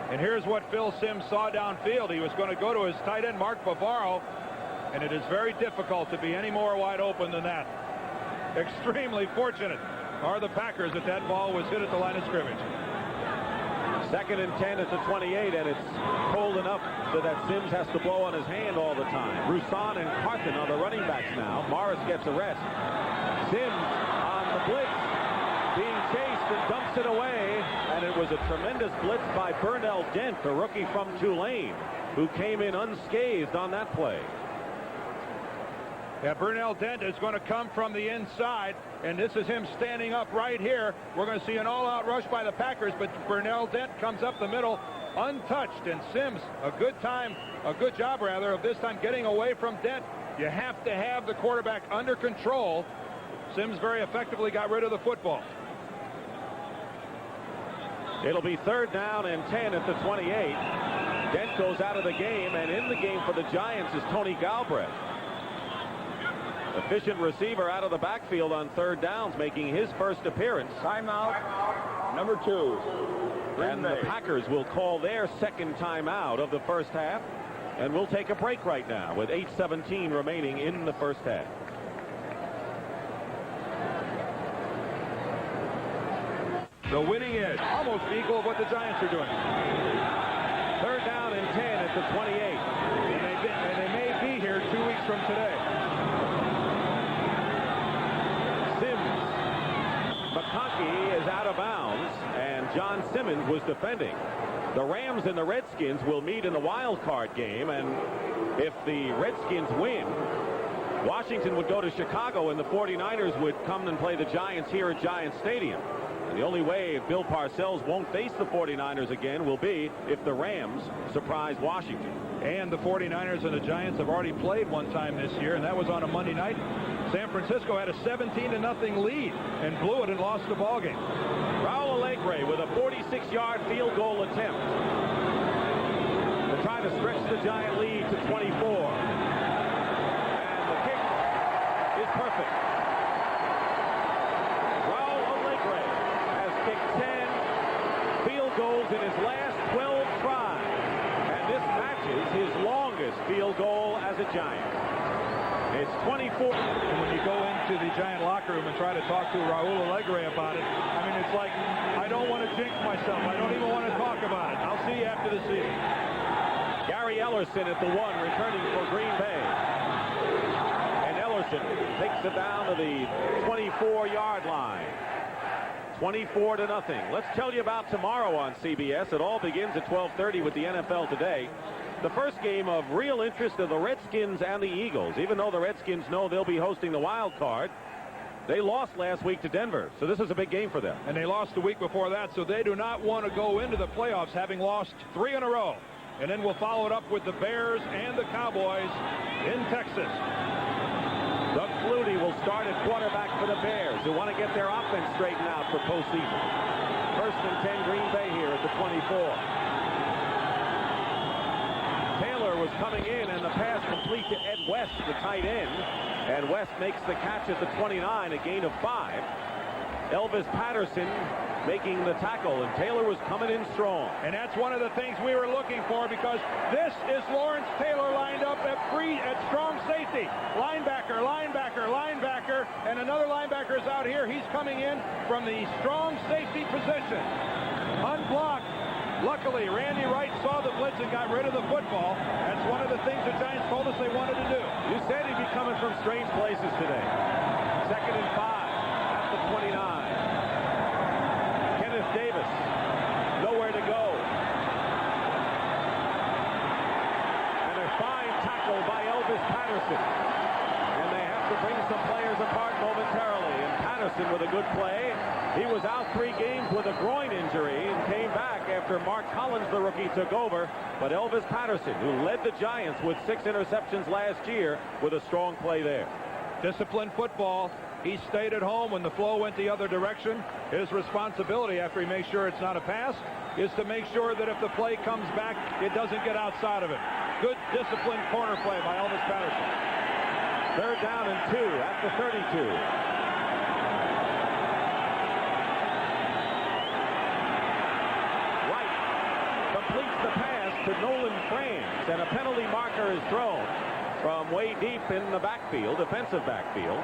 And here's what Phil Simms saw downfield. He was going to go to his tight end, Mark Bavaro, and it is very difficult to be any more wide open than that. Extremely fortunate are the Packers that that ball was hit at the line of scrimmage. 2nd and 10 at the 28, and it's cold enough so that Simms has to blow on his hand all the time. Roussan and Carton are the running backs now. Morris gets a rest. Simms on the blitz, being chased and dumps it away, and it was a tremendous blitz by Burnell Dent, the rookie from Tulane, who came in unscathed on that play. Yeah, Burnell Dent is going to come from the inside, and this is him standing up right here. We're going to see an all-out rush by the Packers, but Burnell Dent comes up the middle untouched, and Simms, a good job of this time getting away from Dent. You have to have the quarterback under control. Simms very effectively got rid of the football. It'll be 3rd down and 10 at the 28. Dent goes out of the game, and in the game for the Giants is Tony Galbraith. Efficient receiver out of the backfield on 3rd downs, making his first appearance. Timeout number 2. And the Packers will call their 2nd timeout of the first half. And we'll take a break right now with 8:17 remaining in the first half. The winning edge, almost equal of what the Giants are doing. 3rd down and 10 at the 28. And they may be here 2 weeks from today. McConkey is out of bounds, and John Simmons was defending. The Rams and the Redskins will meet in the wild card game, and if the Redskins win, Washington would go to Chicago, and the 49ers would come and play the Giants here at Giant Stadium. And the only way Bill Parcells won't face the 49ers again will be if the Rams surprise Washington. And the 49ers and the Giants have already played one time this year, and that was on a Monday night. San Francisco had a 17-0 lead and blew it and lost the ball game. Raul Alegre with a 46-yard field goal attempt to try to stretch the Giant lead to 24. And the kick is perfect. Raul Alegre has kicked 10 field goals in his last 12 tries. And this matches his longest field goal as a Giant. It's 24. And when you go into the Giant locker room and try to talk to Raul Alegre about it, I mean, it's like, I don't want to jinx myself. I don't even want to talk about it. I'll see you after the season. Gary Ellerson at the 1, returning for Green Bay. And Ellerson takes it down to the 24-yard line. 24-0. Let's tell you about tomorrow on CBS. It all begins at 12:30 with the NFL Today. The first game of real interest of the Redskins and the Eagles. Even though the Redskins know they'll be hosting the wild card, they lost last week to Denver, so this is a big game for them. And they lost the week before that, so they do not want to go into the playoffs having lost 3 in a row. And then we'll follow it up with the Bears and the Cowboys in Texas. Doug Flutie will start at quarterback for the Bears, who want to get their offense straightened out for postseason. 1st and 10 Green Bay here at the 24. Taylor was coming in, and the pass complete to Ed West, the tight end. And West makes the catch at the 29, a gain of 5. Elvis Patterson making the tackle, and Taylor was coming in strong. And that's one of the things we were looking for, because this is Lawrence Taylor lined up at strong safety. Linebacker, linebacker, linebacker, and another linebacker is out here. He's coming in from the strong safety position. Unblocked. Luckily, Randy Wright saw the blitz and got rid of the football. That's one of the things the Giants told us they wanted to do. You said he'd be coming from strange places today. 2nd and 5 at the 29. Kenneth Davis, nowhere to go. And a fine tackle by Elvis Patterson. And they have to bring some players apart momentarily. And Patterson with a good play. He was out 3 games with a groin injury and came back after Mark Collins, the rookie, took over. But Elvis Patterson, who led the Giants with 6 interceptions last year, with a strong play there. Disciplined football. He stayed at home when the flow went the other direction. His responsibility, after he makes sure it's not a pass, is to make sure that if the play comes back, it doesn't get outside of it. Good disciplined corner play by Elvis Patterson. 3rd down and 2 at the 32. the pass to Nolan Franz, and a penalty marker is thrown from way deep in the backfield, defensive backfield.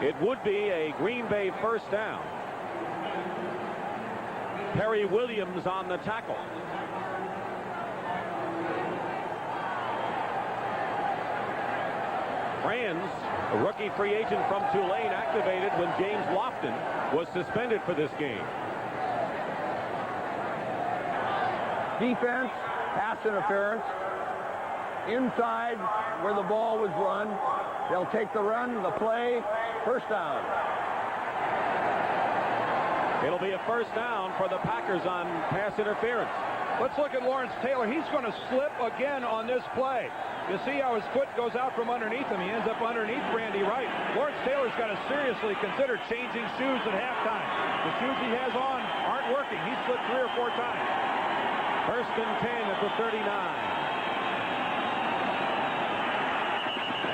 It would be a Green Bay first down. Perry Williams on the tackle. Franz, a rookie free agent from Tulane, activated when James Lofton was suspended for this game. Defense, pass interference. Inside where the ball was run. They'll take the run, the play, first down. It'll be a first down for the Packers on pass interference. Let's look at Lawrence Taylor. He's going to slip again on this play. You see how his foot goes out from underneath him. He ends up underneath Randy Wright. Lawrence Taylor's got to seriously consider changing shoes at halftime. The shoes he has on aren't working. He's slipped 3 or 4 times. First and 10 at the 39.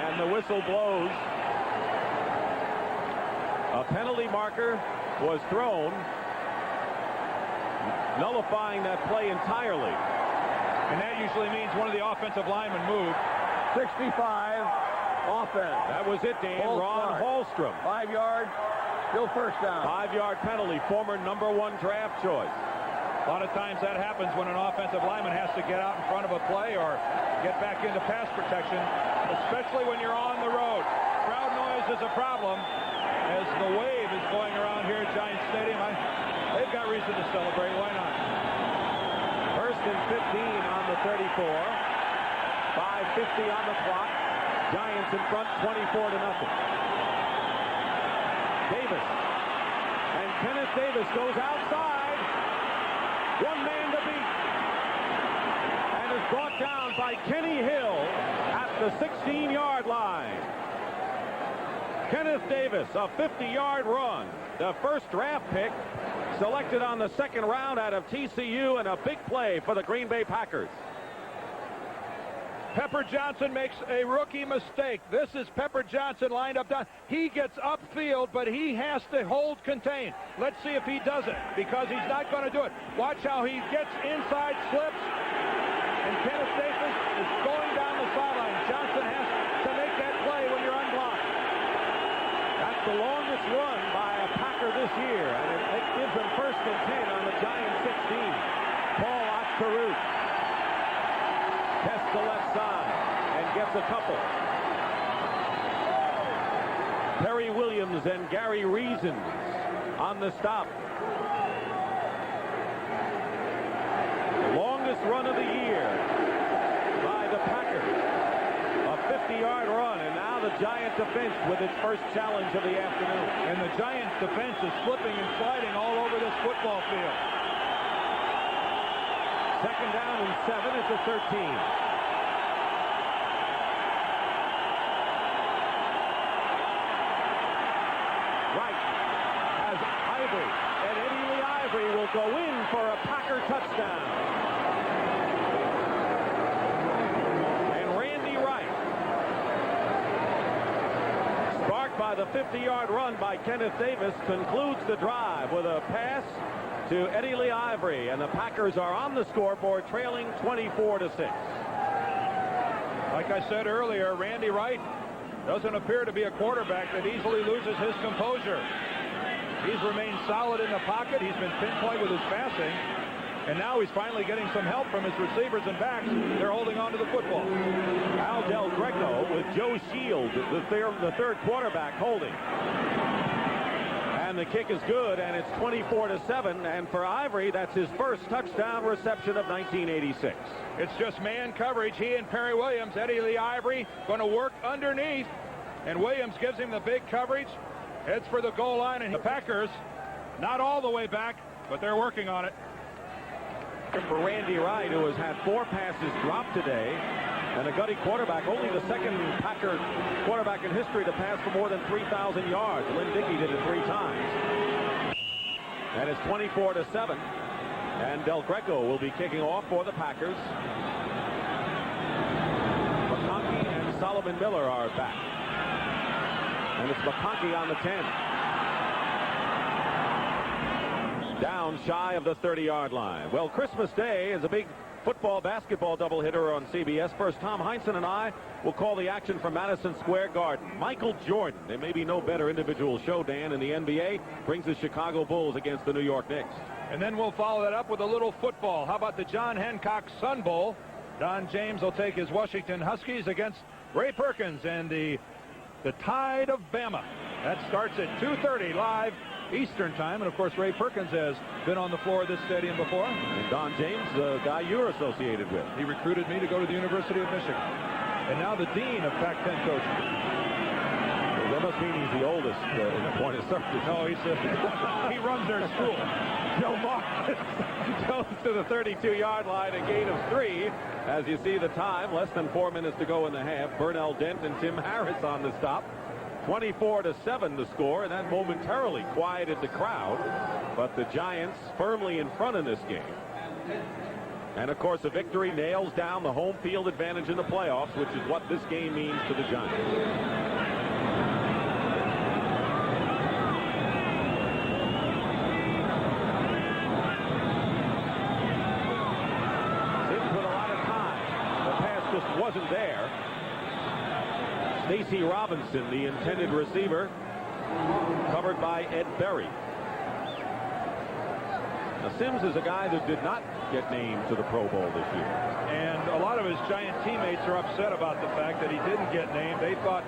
And the whistle blows. A penalty marker was thrown, nullifying that play entirely. And that usually means one of the offensive linemen moved. 65, offense. That was it, Dan. Ron Hallstrom. 5 yards, still first down. 5-yard penalty, former #1 draft choice. A lot of times that happens when an offensive lineman has to get out in front of a play or get back into pass protection, especially when you're on the road. Crowd noise is a problem as the wave is going around here at Giant Stadium. They've got reason to celebrate. Why not? First and 15 on the 34. 5:50 on the clock. Giants in front 24-0. Davis. And Kenneth Davis goes outside. One man to beat. And is brought down by Kenny Hill at the 16-yard line. Kenneth Davis, a 50-yard run. The first draft pick selected on the second round out of TCU, and a big play for the Green Bay Packers. Pepper Johnson makes a rookie mistake. This is Pepper Johnson lined up down. He gets upfield, but he has to hold contained. Let's see if he does it, because he's not going to do it. Watch how he gets inside, slips, and Kenneth Davis is going down the sideline. Johnson has to make that play when you're unblocked. That's the longest run by a Packer this year, and it gives them first and 10 on the Giants 16. Paul Oscarute tests the left side and gets a couple. Perry Williams and Gary Reasons on the stop. The longest run of the year by the Packers. A 50-yard run, and now the Giant defense with its first challenge of the afternoon. And the Giants defense is slipping and sliding all over this football field. Second down and 7 at the 13. Wright has Ivory, and Eddie Lee Ivory will go in for a Packer touchdown. And Randy Wright, sparked by the 50-yard run by Kenneth Davis, concludes the drive with a pass to Eddie Lee Ivory, and the Packers are on the scoreboard, trailing 24-6. Like I said earlier, Randy Wright doesn't appear to be a quarterback that easily loses his composure. He's remained solid in the pocket. He's been pinpoint with his passing, and now he's finally getting some help from his receivers and backs. They're holding on to the football. Al Del Greco with Joe Shields, the third quarterback, holding. And the kick is good, and it's 24-7. And for Ivory, that's his first touchdown reception of 1986. It's just man coverage. He and Perry Williams, Eddie Lee Ivory, going to work underneath. And Williams gives him the big coverage, heads for the goal line. And the Packers, not all the way back, but they're working on it. For Randy Wright, who has had 4 passes dropped today, and a gutty quarterback, only the second Packer quarterback in history to pass for more than 3,000 yards. Lynn Dickey did it 3 times. And it's 24-7. And Del Greco will be kicking off for the Packers. McConkey and Solomon Miller are back. And it's McConkey on the 10. down shy of the 30-yard line. Well, Christmas Day is a big football-basketball doubleheader on CBS. First, Tom Heinsohn and I will call the action from Madison Square Garden. Michael Jordan, there may be no better individual show, Dan, in the NBA, brings the Chicago Bulls against the New York Knicks. And then we'll follow that up with a little football. How about the John Hancock Sun Bowl? Don James will take his Washington Huskies against Ray Perkins and the Tide of Bama. That starts at 2:30 live Eastern time. And, of course, Ray Perkins has been on the floor of this stadium before. And Don James, the guy you're associated with. He recruited me to go to the University of Michigan. And now the dean of Pac-10 coaching. Well, that must mean he's the oldest in the point of service. No, he runs their school. Joe Marcus goes to the 32-yard line, a gain of 3. As you see the time, less than 4 minutes to go in the half. Burnell Dent and Tim Harris on the stop. 24-7 the score, and that momentarily quieted the crowd. But the Giants firmly in front in this game. And, of course, a victory nails down the home field advantage in the playoffs, which is what this game means to the Giants. Wasn't there. Stacy Robinson, the intended receiver, covered by Ed Berry. Now, Sims is a guy that did not get named to the Pro Bowl this year. And a lot of his Giant teammates are upset about the fact that he didn't get named. They thought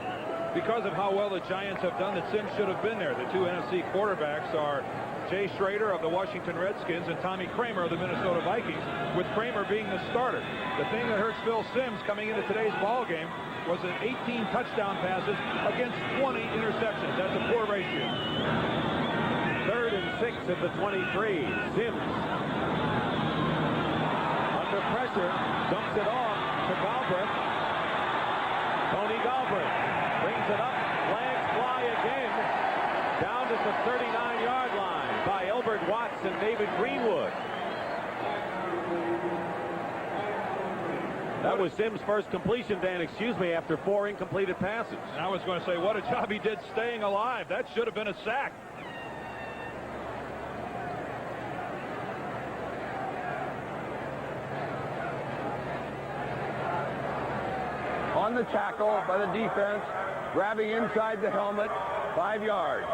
because of how well the Giants have done that Sims should have been there. The two NFC quarterbacks are Jay Schrader of the Washington Redskins and Tommy Kramer of the Minnesota Vikings, with Kramer being the starter. The thing that hurts Phil Sims coming into today's ball game was an 18 touchdown passes against 20 interceptions. That's a poor ratio. 3rd and 6 at the 23. Sims under pressure, dumps it off to Galbraith. Tony Galbraith brings it up. Flags fly again down to the 39-yard line by Elbert Watts and David Greenwood. That was Sims' first completion, Dan, after 4 incompleted passes. And I was going to say, what a job he did staying alive. That should have been a sack. On the tackle by the defense, grabbing inside the helmet, 5 yards.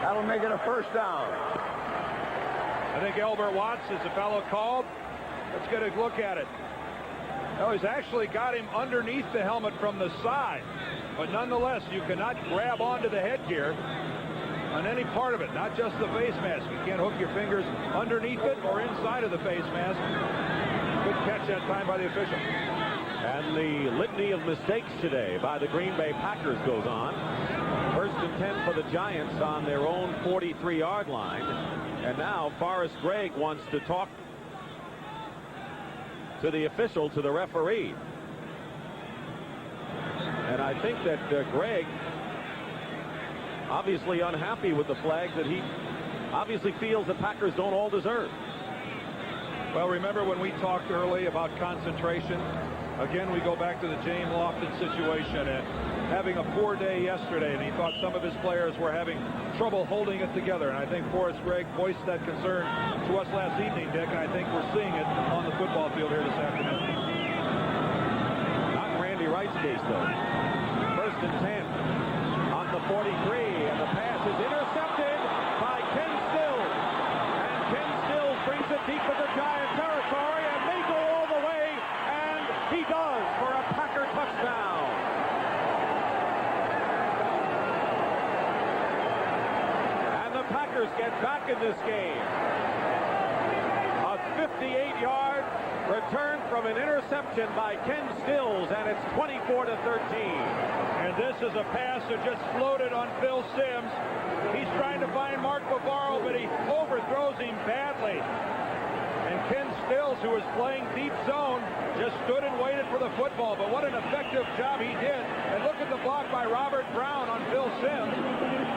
That'll make it a first down. I think Elbert Watts is the fellow called. Let's get a look at it. No, he's actually got him underneath the helmet from the side. But nonetheless, you cannot grab onto the headgear on any part of it, not just the face mask. You can't hook your fingers underneath it or inside of the face mask. Good catch that time by the official. And the litany of mistakes today by the Green Bay Packers goes on. 1st and 10 for the Giants on their own 43-yard line. And now Forrest Gregg wants to talk to the official, to the referee. And I think that Gregg, obviously unhappy with the flag that he obviously feels the Packers don't all deserve. Well, remember when we talked early about concentration? Again, we go back to the James Lofton situation and having a poor day yesterday, and he thought some of his players were having trouble holding it together. And I think Forrest Gregg voiced that concern to us last evening, Dick, and I think we're seeing it on the football field here this afternoon. Not in Randy Wright's case, though. 1st and 10 on the 43, and the pass is intercepted by Ken Stills. And Ken Stills brings it deep into Giant territory and may go all the way, and he does for a Packer touchdown. And the Packers get back in this game. A 58-yard return from an interception by Ken Stills, and it's 24-13. And this is a pass that just floated on Phil Sims. He's trying to find Mark Bavaro, but he overthrows him badly. And Ken Stills, who was playing deep zone, just stood and waited for the football. But what an effective job he did. And look at the block by Robert Brown on Phil Sims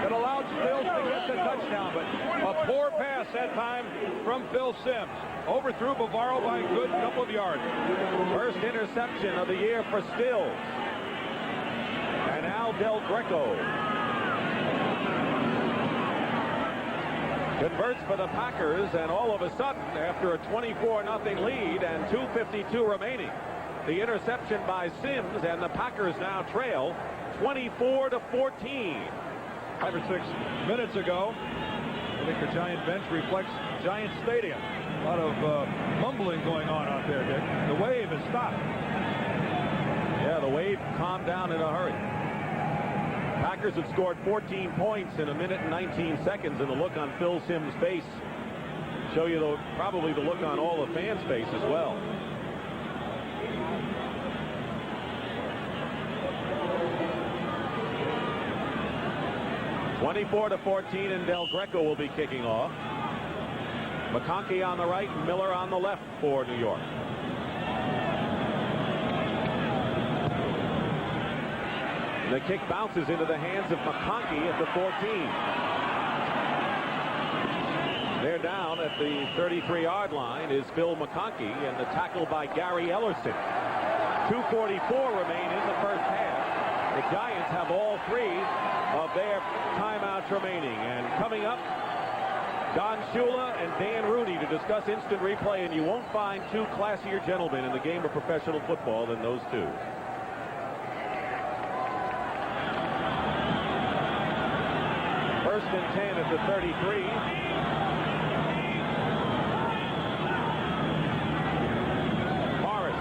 that allowed Stills to get the touchdown. But a poor pass that time from Phil Sims. Overthrew Bavaro by a good couple of yards. First interception of the year for Stills. And Al Del Greco converts for the Packers, and all of a sudden, after a 24-0 lead and 2:52 remaining, the interception by Sims, and the Packers now trail 24-14. 5 or 6 minutes ago, I think the Giant bench reflects Giant Stadium. A lot of mumbling going on out there, Dick. The wave has stopped. Yeah, the wave calmed down in a hurry. Packers have scored 14 points in 1 minute and 19 seconds, and the look on Phil Simms' face show you probably the look on all the fans' face as well. (24-14), and Del Greco will be kicking off. McConkey on the right, Miller on the left for New York. The kick bounces into the hands of McConkey at the 14. They're down at the 33-yard line is Phil McConkey, and the tackle by Gary Ellerson. 2:44 remain in the first half. The Giants have all 3 of their timeouts remaining. And coming up, Don Shula and Dan Rooney to discuss instant replay, and you won't find 2 classier gentlemen in the game of professional football than those 2. First and 10 at the 33. Morris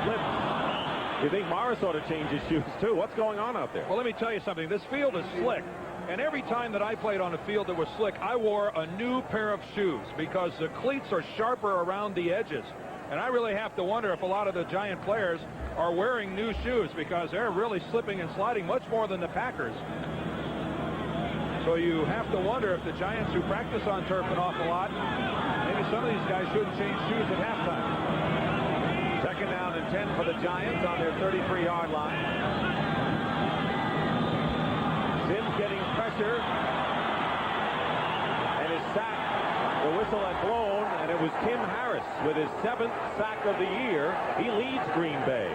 slips. You think Morris ought to change his shoes too? What's going on out there? Well, let me tell you something. This field is slick. And every time that I played on a field that was slick, I wore a new pair of shoes because the cleats are sharper around the edges. And I really have to wonder if a lot of the Giant players are wearing new shoes because they're really slipping and sliding much more than the Packers. So you have to wonder if the Giants, who practice on turf an awful lot, maybe some of these guys shouldn't change shoes at halftime. Second down and 10 for the Giants on their 33-yard line. Sims getting pressure, and his sack. The whistle had blown, and it was Tim Harris with his 7th sack of the year. He leads Green Bay.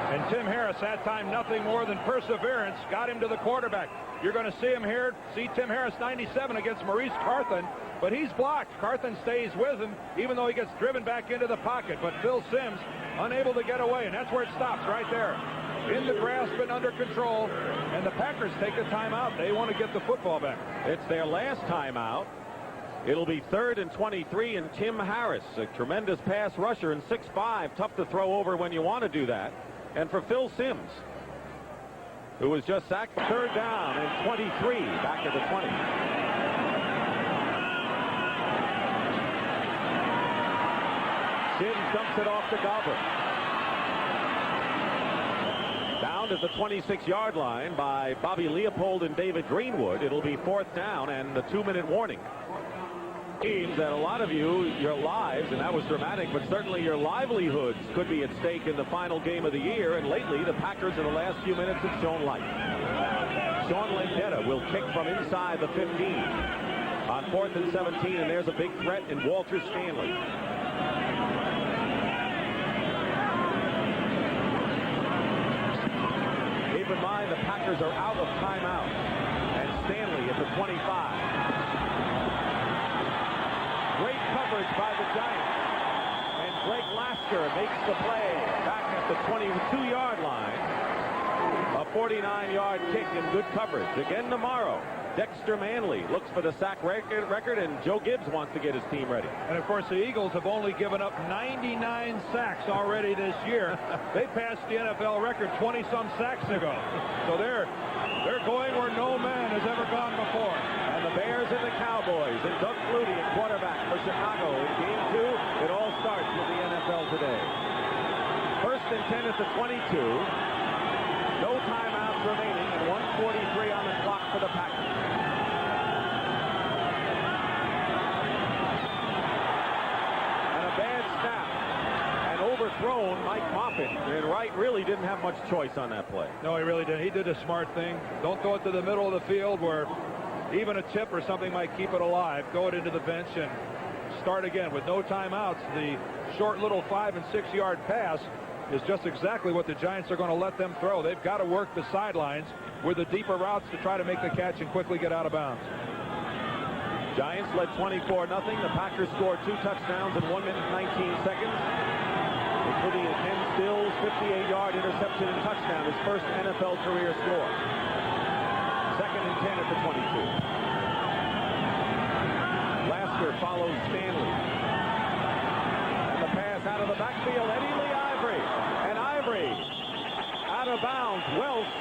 And Tim Harris, that time nothing more than perseverance, got him to the quarterback. You're going to see him here, see Tim Harris 97 against Maurice Carthen, but he's blocked. Carthen stays with him, even though he gets driven back into the pocket. But Phil Simms unable to get away, and that's where it stops right there. In the grasp and under control, and the Packers take a timeout. They want to get the football back. It's their last timeout. It'll be 3rd and 23, and Tim Harris, a tremendous pass rusher and 6'5", tough to throw over when you want to do that. And for Phil Simms, who was just sacked, 3rd down and 23, back at the 20. Simms dumps it off to Galbraith. Down to the 26-yard line by Bobby Leopold and David Greenwood. It'll be 4th down and the 2-minute warning. Teams that a lot of you, your lives, and that was dramatic, but certainly your livelihoods could be at stake in the final game of the year, and lately the Packers in the last few minutes have shown light. Sean Landetta will kick from inside the 15 on 4th and 17, and there's a big threat in Walter Stanley. Keep in mind the Packers are out of timeout, and Stanley at the 25. Great coverage by the Giants, and Greg Lasker makes the play back at the 22-yard line. A 49-yard kick and good coverage. Again tomorrow, Dexter Manley looks for the sack record, and Joe Gibbs wants to get his team ready. And of course, the Eagles have only given up 99 sacks already this year. They passed the NFL record 20-some sacks ago. So they're going where no man has ever gone before. And the Bears and the Cowboys, and Doug Flutie at quarterback for Chicago in Game 2. It all starts with the NFL today. 1st and 10 at the 22. No timeouts remaining, and 1:43 on the clock for the Packers. And a bad snap. And overthrown Mike Moffitt. And Wright really didn't have much choice on that play. No, he really didn't. He did a smart thing. Don't throw it to the middle of the field where even a tip or something might keep it alive. Throw it into the bench and start again with no timeouts. The short little 5- and 6-yard pass is just exactly what the Giants are going to let them throw. They've got to work the sidelines with the deeper routes to try to make the catch and quickly get out of bounds. Giants led 24-0. The Packers scored 2 touchdowns in 1 minute and 19 seconds, including a Ken Stills 58-yard interception and touchdown, his first NFL career score. 2nd and 10 at the 22. Lasker follows Stanley. And the pass out of the backfield, Eddie Lee Ivory. And Ivory out of bounds. Welch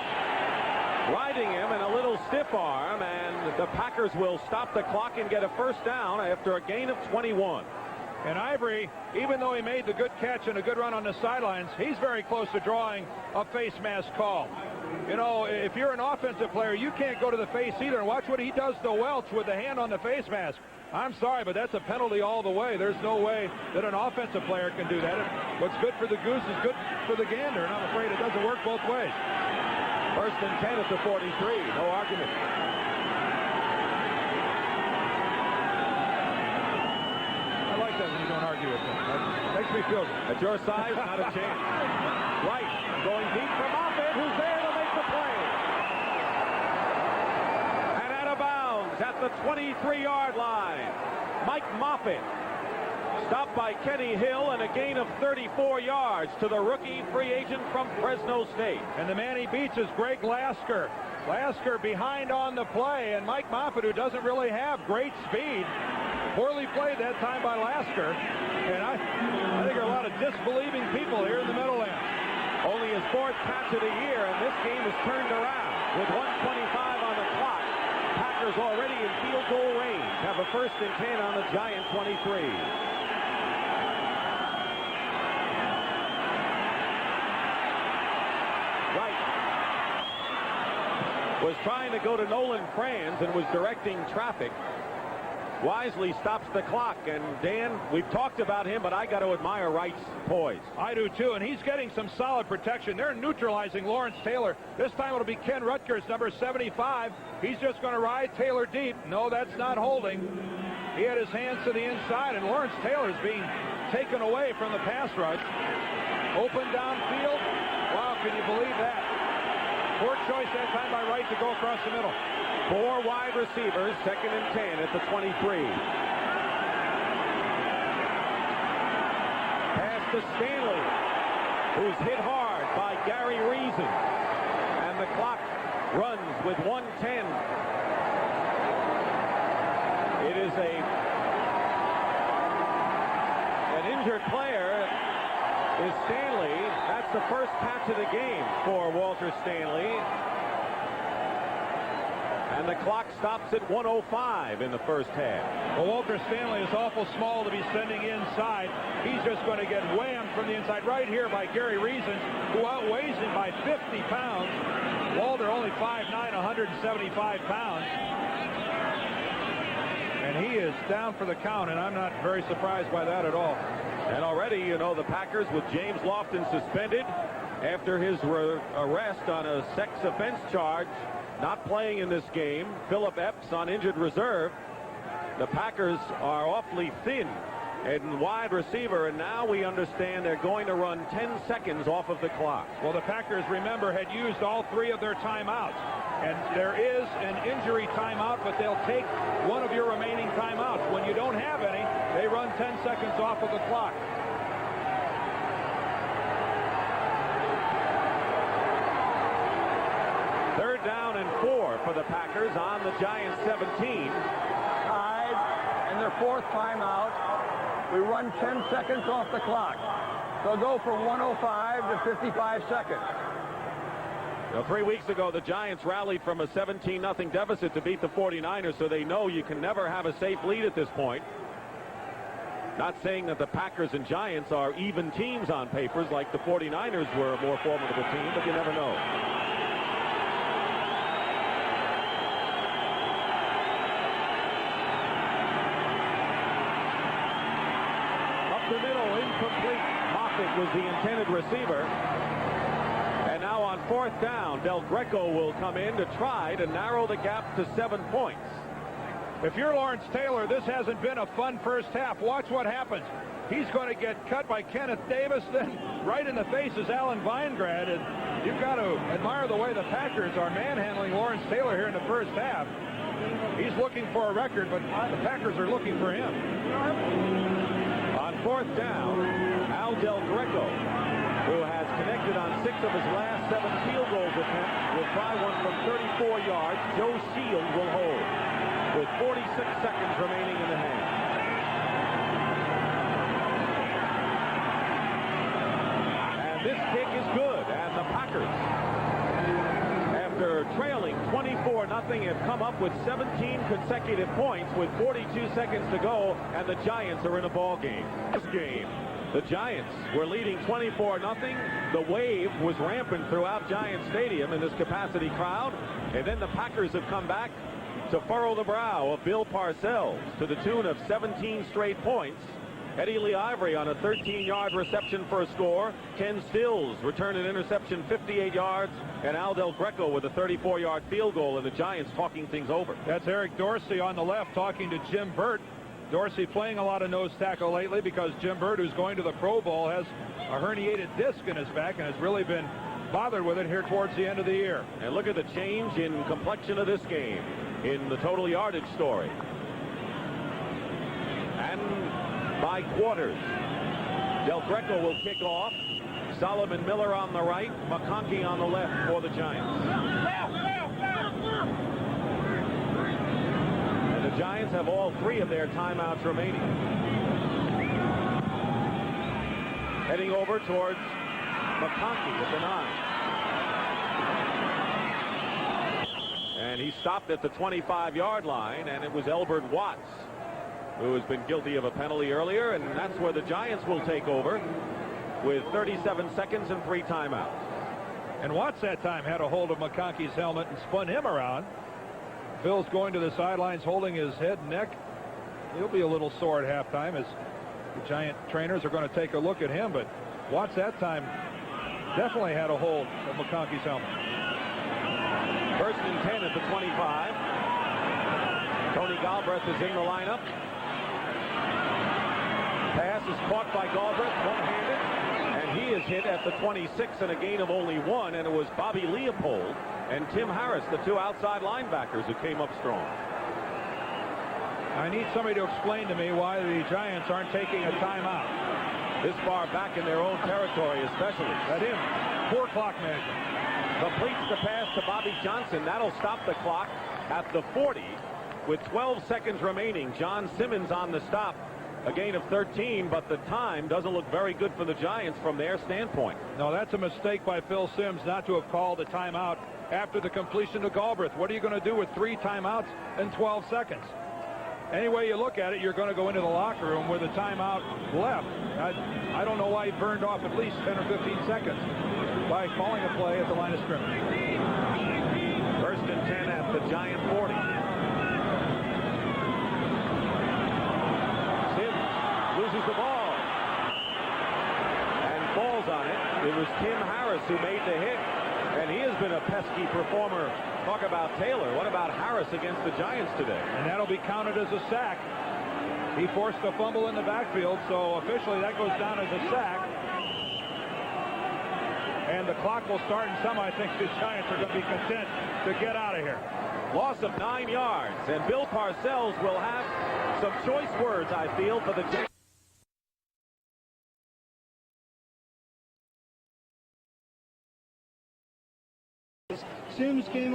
riding him in a little stiff arm, and the Packers will stop the clock and get a first down after a gain of 21. And Ivory, even though he made the good catch and a good run on the sidelines, he's very close to drawing a face mask call. You know, if you're an offensive player, you can't go to the face either. And watch what he does to Welch with the hand on the face mask. I'm sorry, but that's a penalty all the way. There's no way that an offensive player can do that. What's good for the goose is good for the gander, and I'm afraid it doesn't work both ways. 1st and 10 at the 43. No argument. I like that when you don't argue with them. That makes me feel good. At your size, not a chance. Wright going deep for Moffitt, who's there to make the play. And out of bounds at the 23-yard line. Mike Moffitt stopped by Kenny Hill, and a gain of 34 yards to the rookie free agent from Fresno State. And the man he beats is Greg Lasker. Lasker behind on the play, and Mike Moffitt, who doesn't really have great speed, poorly played that time by Lasker. And I think there are a lot of disbelieving people here in the Meadowlands. Only his 4th catch of the year, and this game is turned around with 1:25 on the clock. Packers already in field goal range have a 1st and 10 on the Giant 23. Was trying to go to Nolan Franz and was directing traffic. Wisely stops the clock, and Dan, we've talked about him, but I got to admire Wright's poise. I do too, and he's getting some solid protection. They're neutralizing Lawrence Taylor. This time it'll be Ken Rutgers, number 75. He's just going to ride Taylor deep. No, that's not holding. He had his hands to the inside, and Lawrence Taylor is being taken away from the pass rush. Open downfield. Wow, can you believe that? Poor choice that time by Wright to go across the middle. 4 wide receivers, 2nd and 10 at the 23. Pass to Stanley, who's hit hard by Gary Reason. And the clock runs with 1:10. It is an injured player is Stanley. That's the first catch of the game for Walter Stanley. And the clock stops at 1:05 in the first half. Well, Walter Stanley is awful small to be sending inside. He's just going to get whammed from the inside right here by Gary Reason, who outweighs him by 50 pounds. Walter only 5'9", 175 pounds. And he is down for the count, and I'm not very surprised by that at all. And already, you know, the Packers with James Lofton suspended after his arrest on a sex offense charge, not playing in this game. Philip Epps on injured reserve. The Packers are awfully thin in wide receiver, and now we understand they're going to run 10 seconds off of the clock. Well, the Packers, remember, had used all 3 of their timeouts. And there is an injury timeout, but they'll take one of your remaining timeouts. When you don't have any, they run 10 seconds off of the clock. Third down and 4 for the Packers on the Giants 17. Tied, and their 4th timeout. We run 10 seconds off the clock. They'll go from 1:05 to 55 seconds. Now, 3 weeks ago, the Giants rallied from a 17-0 deficit to beat the 49ers, so they know you can never have a safe lead at this point. Not saying that the Packers and Giants are even teams on papers, like the 49ers were a more formidable team, but you never know. Up the middle, incomplete. Moffitt was the intended receiver. And now on 4th down, Del Greco will come in to try to narrow the gap to 7 points. If you're Lawrence Taylor, this hasn't been a fun first half. Watch what happens. He's going to get cut by Kenneth Davis. Then right in the face is Alan Weingrad. And you've got to admire the way the Packers are manhandling Lawrence Taylor here in the first half. He's looking for a record, but the Packers are looking for him. On fourth down, Al Del Greco, who has connected on 6 of his last 7 field goals attempts, will try one from 34 yards. Joe Shield will hold with 46 seconds remaining in the half. And this kick is good, and the Packers, after trailing 24-0, have come up with 17 consecutive points with 42 seconds to go, and the Giants are in a ball game. This game, the Giants were leading 24-0. The wave was rampant throughout Giant Stadium in this capacity crowd, and then the Packers have come back to furrow the brow of Bill Parcells to the tune of 17 straight points. Eddie Lee Ivory on a 13-yard reception for a score. Ken Stills returned an interception 58 yards. And Al Del Greco with a 34-yard field goal, and the Giants talking things over. That's Eric Dorsey on the left talking to Jim Burt. Dorsey playing a lot of nose tackle lately because Jim Burt, who's going to the Pro Bowl, has a herniated disc in his back and has really been bothered with it here towards the end of the year. And look at the change in complexion of this game in the total yardage story. And by quarters, Del Greco will kick off. Solomon Miller on the right, McConkey on the left for the Giants. And the Giants have all 3 of their timeouts remaining. Heading over towards McConkey at the 9. And he stopped at the 25-yard line, and it was Elbert Watts who has been guilty of a penalty earlier, and that's where the Giants will take over with 37 seconds and 3 timeouts. And Watts that time had a hold of McConkey's helmet and spun him around. Phil's going to the sidelines holding his head and neck. He'll be a little sore at halftime as the Giant trainers are going to take a look at him, but Watts that time definitely had a hold of McConkey's helmet. 1st and 10 at the 25. Tony Galbraith is in the lineup. Pass is caught by Galbraith, one-handed, and he is hit at the 26 and a gain of only 1, and it was Bobby Leopold and Tim Harris, the 2 outside linebackers, who came up strong. I need somebody to explain to me why the Giants aren't taking a timeout. This far back in their own territory, especially. That is poor clock management. Completes the pass to Bobby Johnson. That'll stop the clock at the 40 with 12 seconds remaining. John Simmons on the stop. A gain of 13, but the time doesn't look very good for the Giants from their standpoint. No, that's a mistake by Phil Simms not to have called a timeout after the completion to Galbraith. What are you going to do with 3 timeouts in 12 seconds? Any way you look at it, you're going to go into the locker room with a timeout left. I don't know why he burned off at least 10 or 15 seconds by calling a play at the line of scrimmage. 1st and 10 at the Giant 40. Loses the ball and falls on it. It was Tim Harris who made the hit, and he has been a pesky performer. Talk about Taylor. What about Harris against the Giants today? And that'll be counted as a sack. He forced a fumble in the backfield, so officially that goes down as a sack. And the clock will start, and some, I think, the Giants are going to be content to get out of here. Loss of 9 yards, and Bill Parcells will have some choice words, I feel, for the Giants. Simms came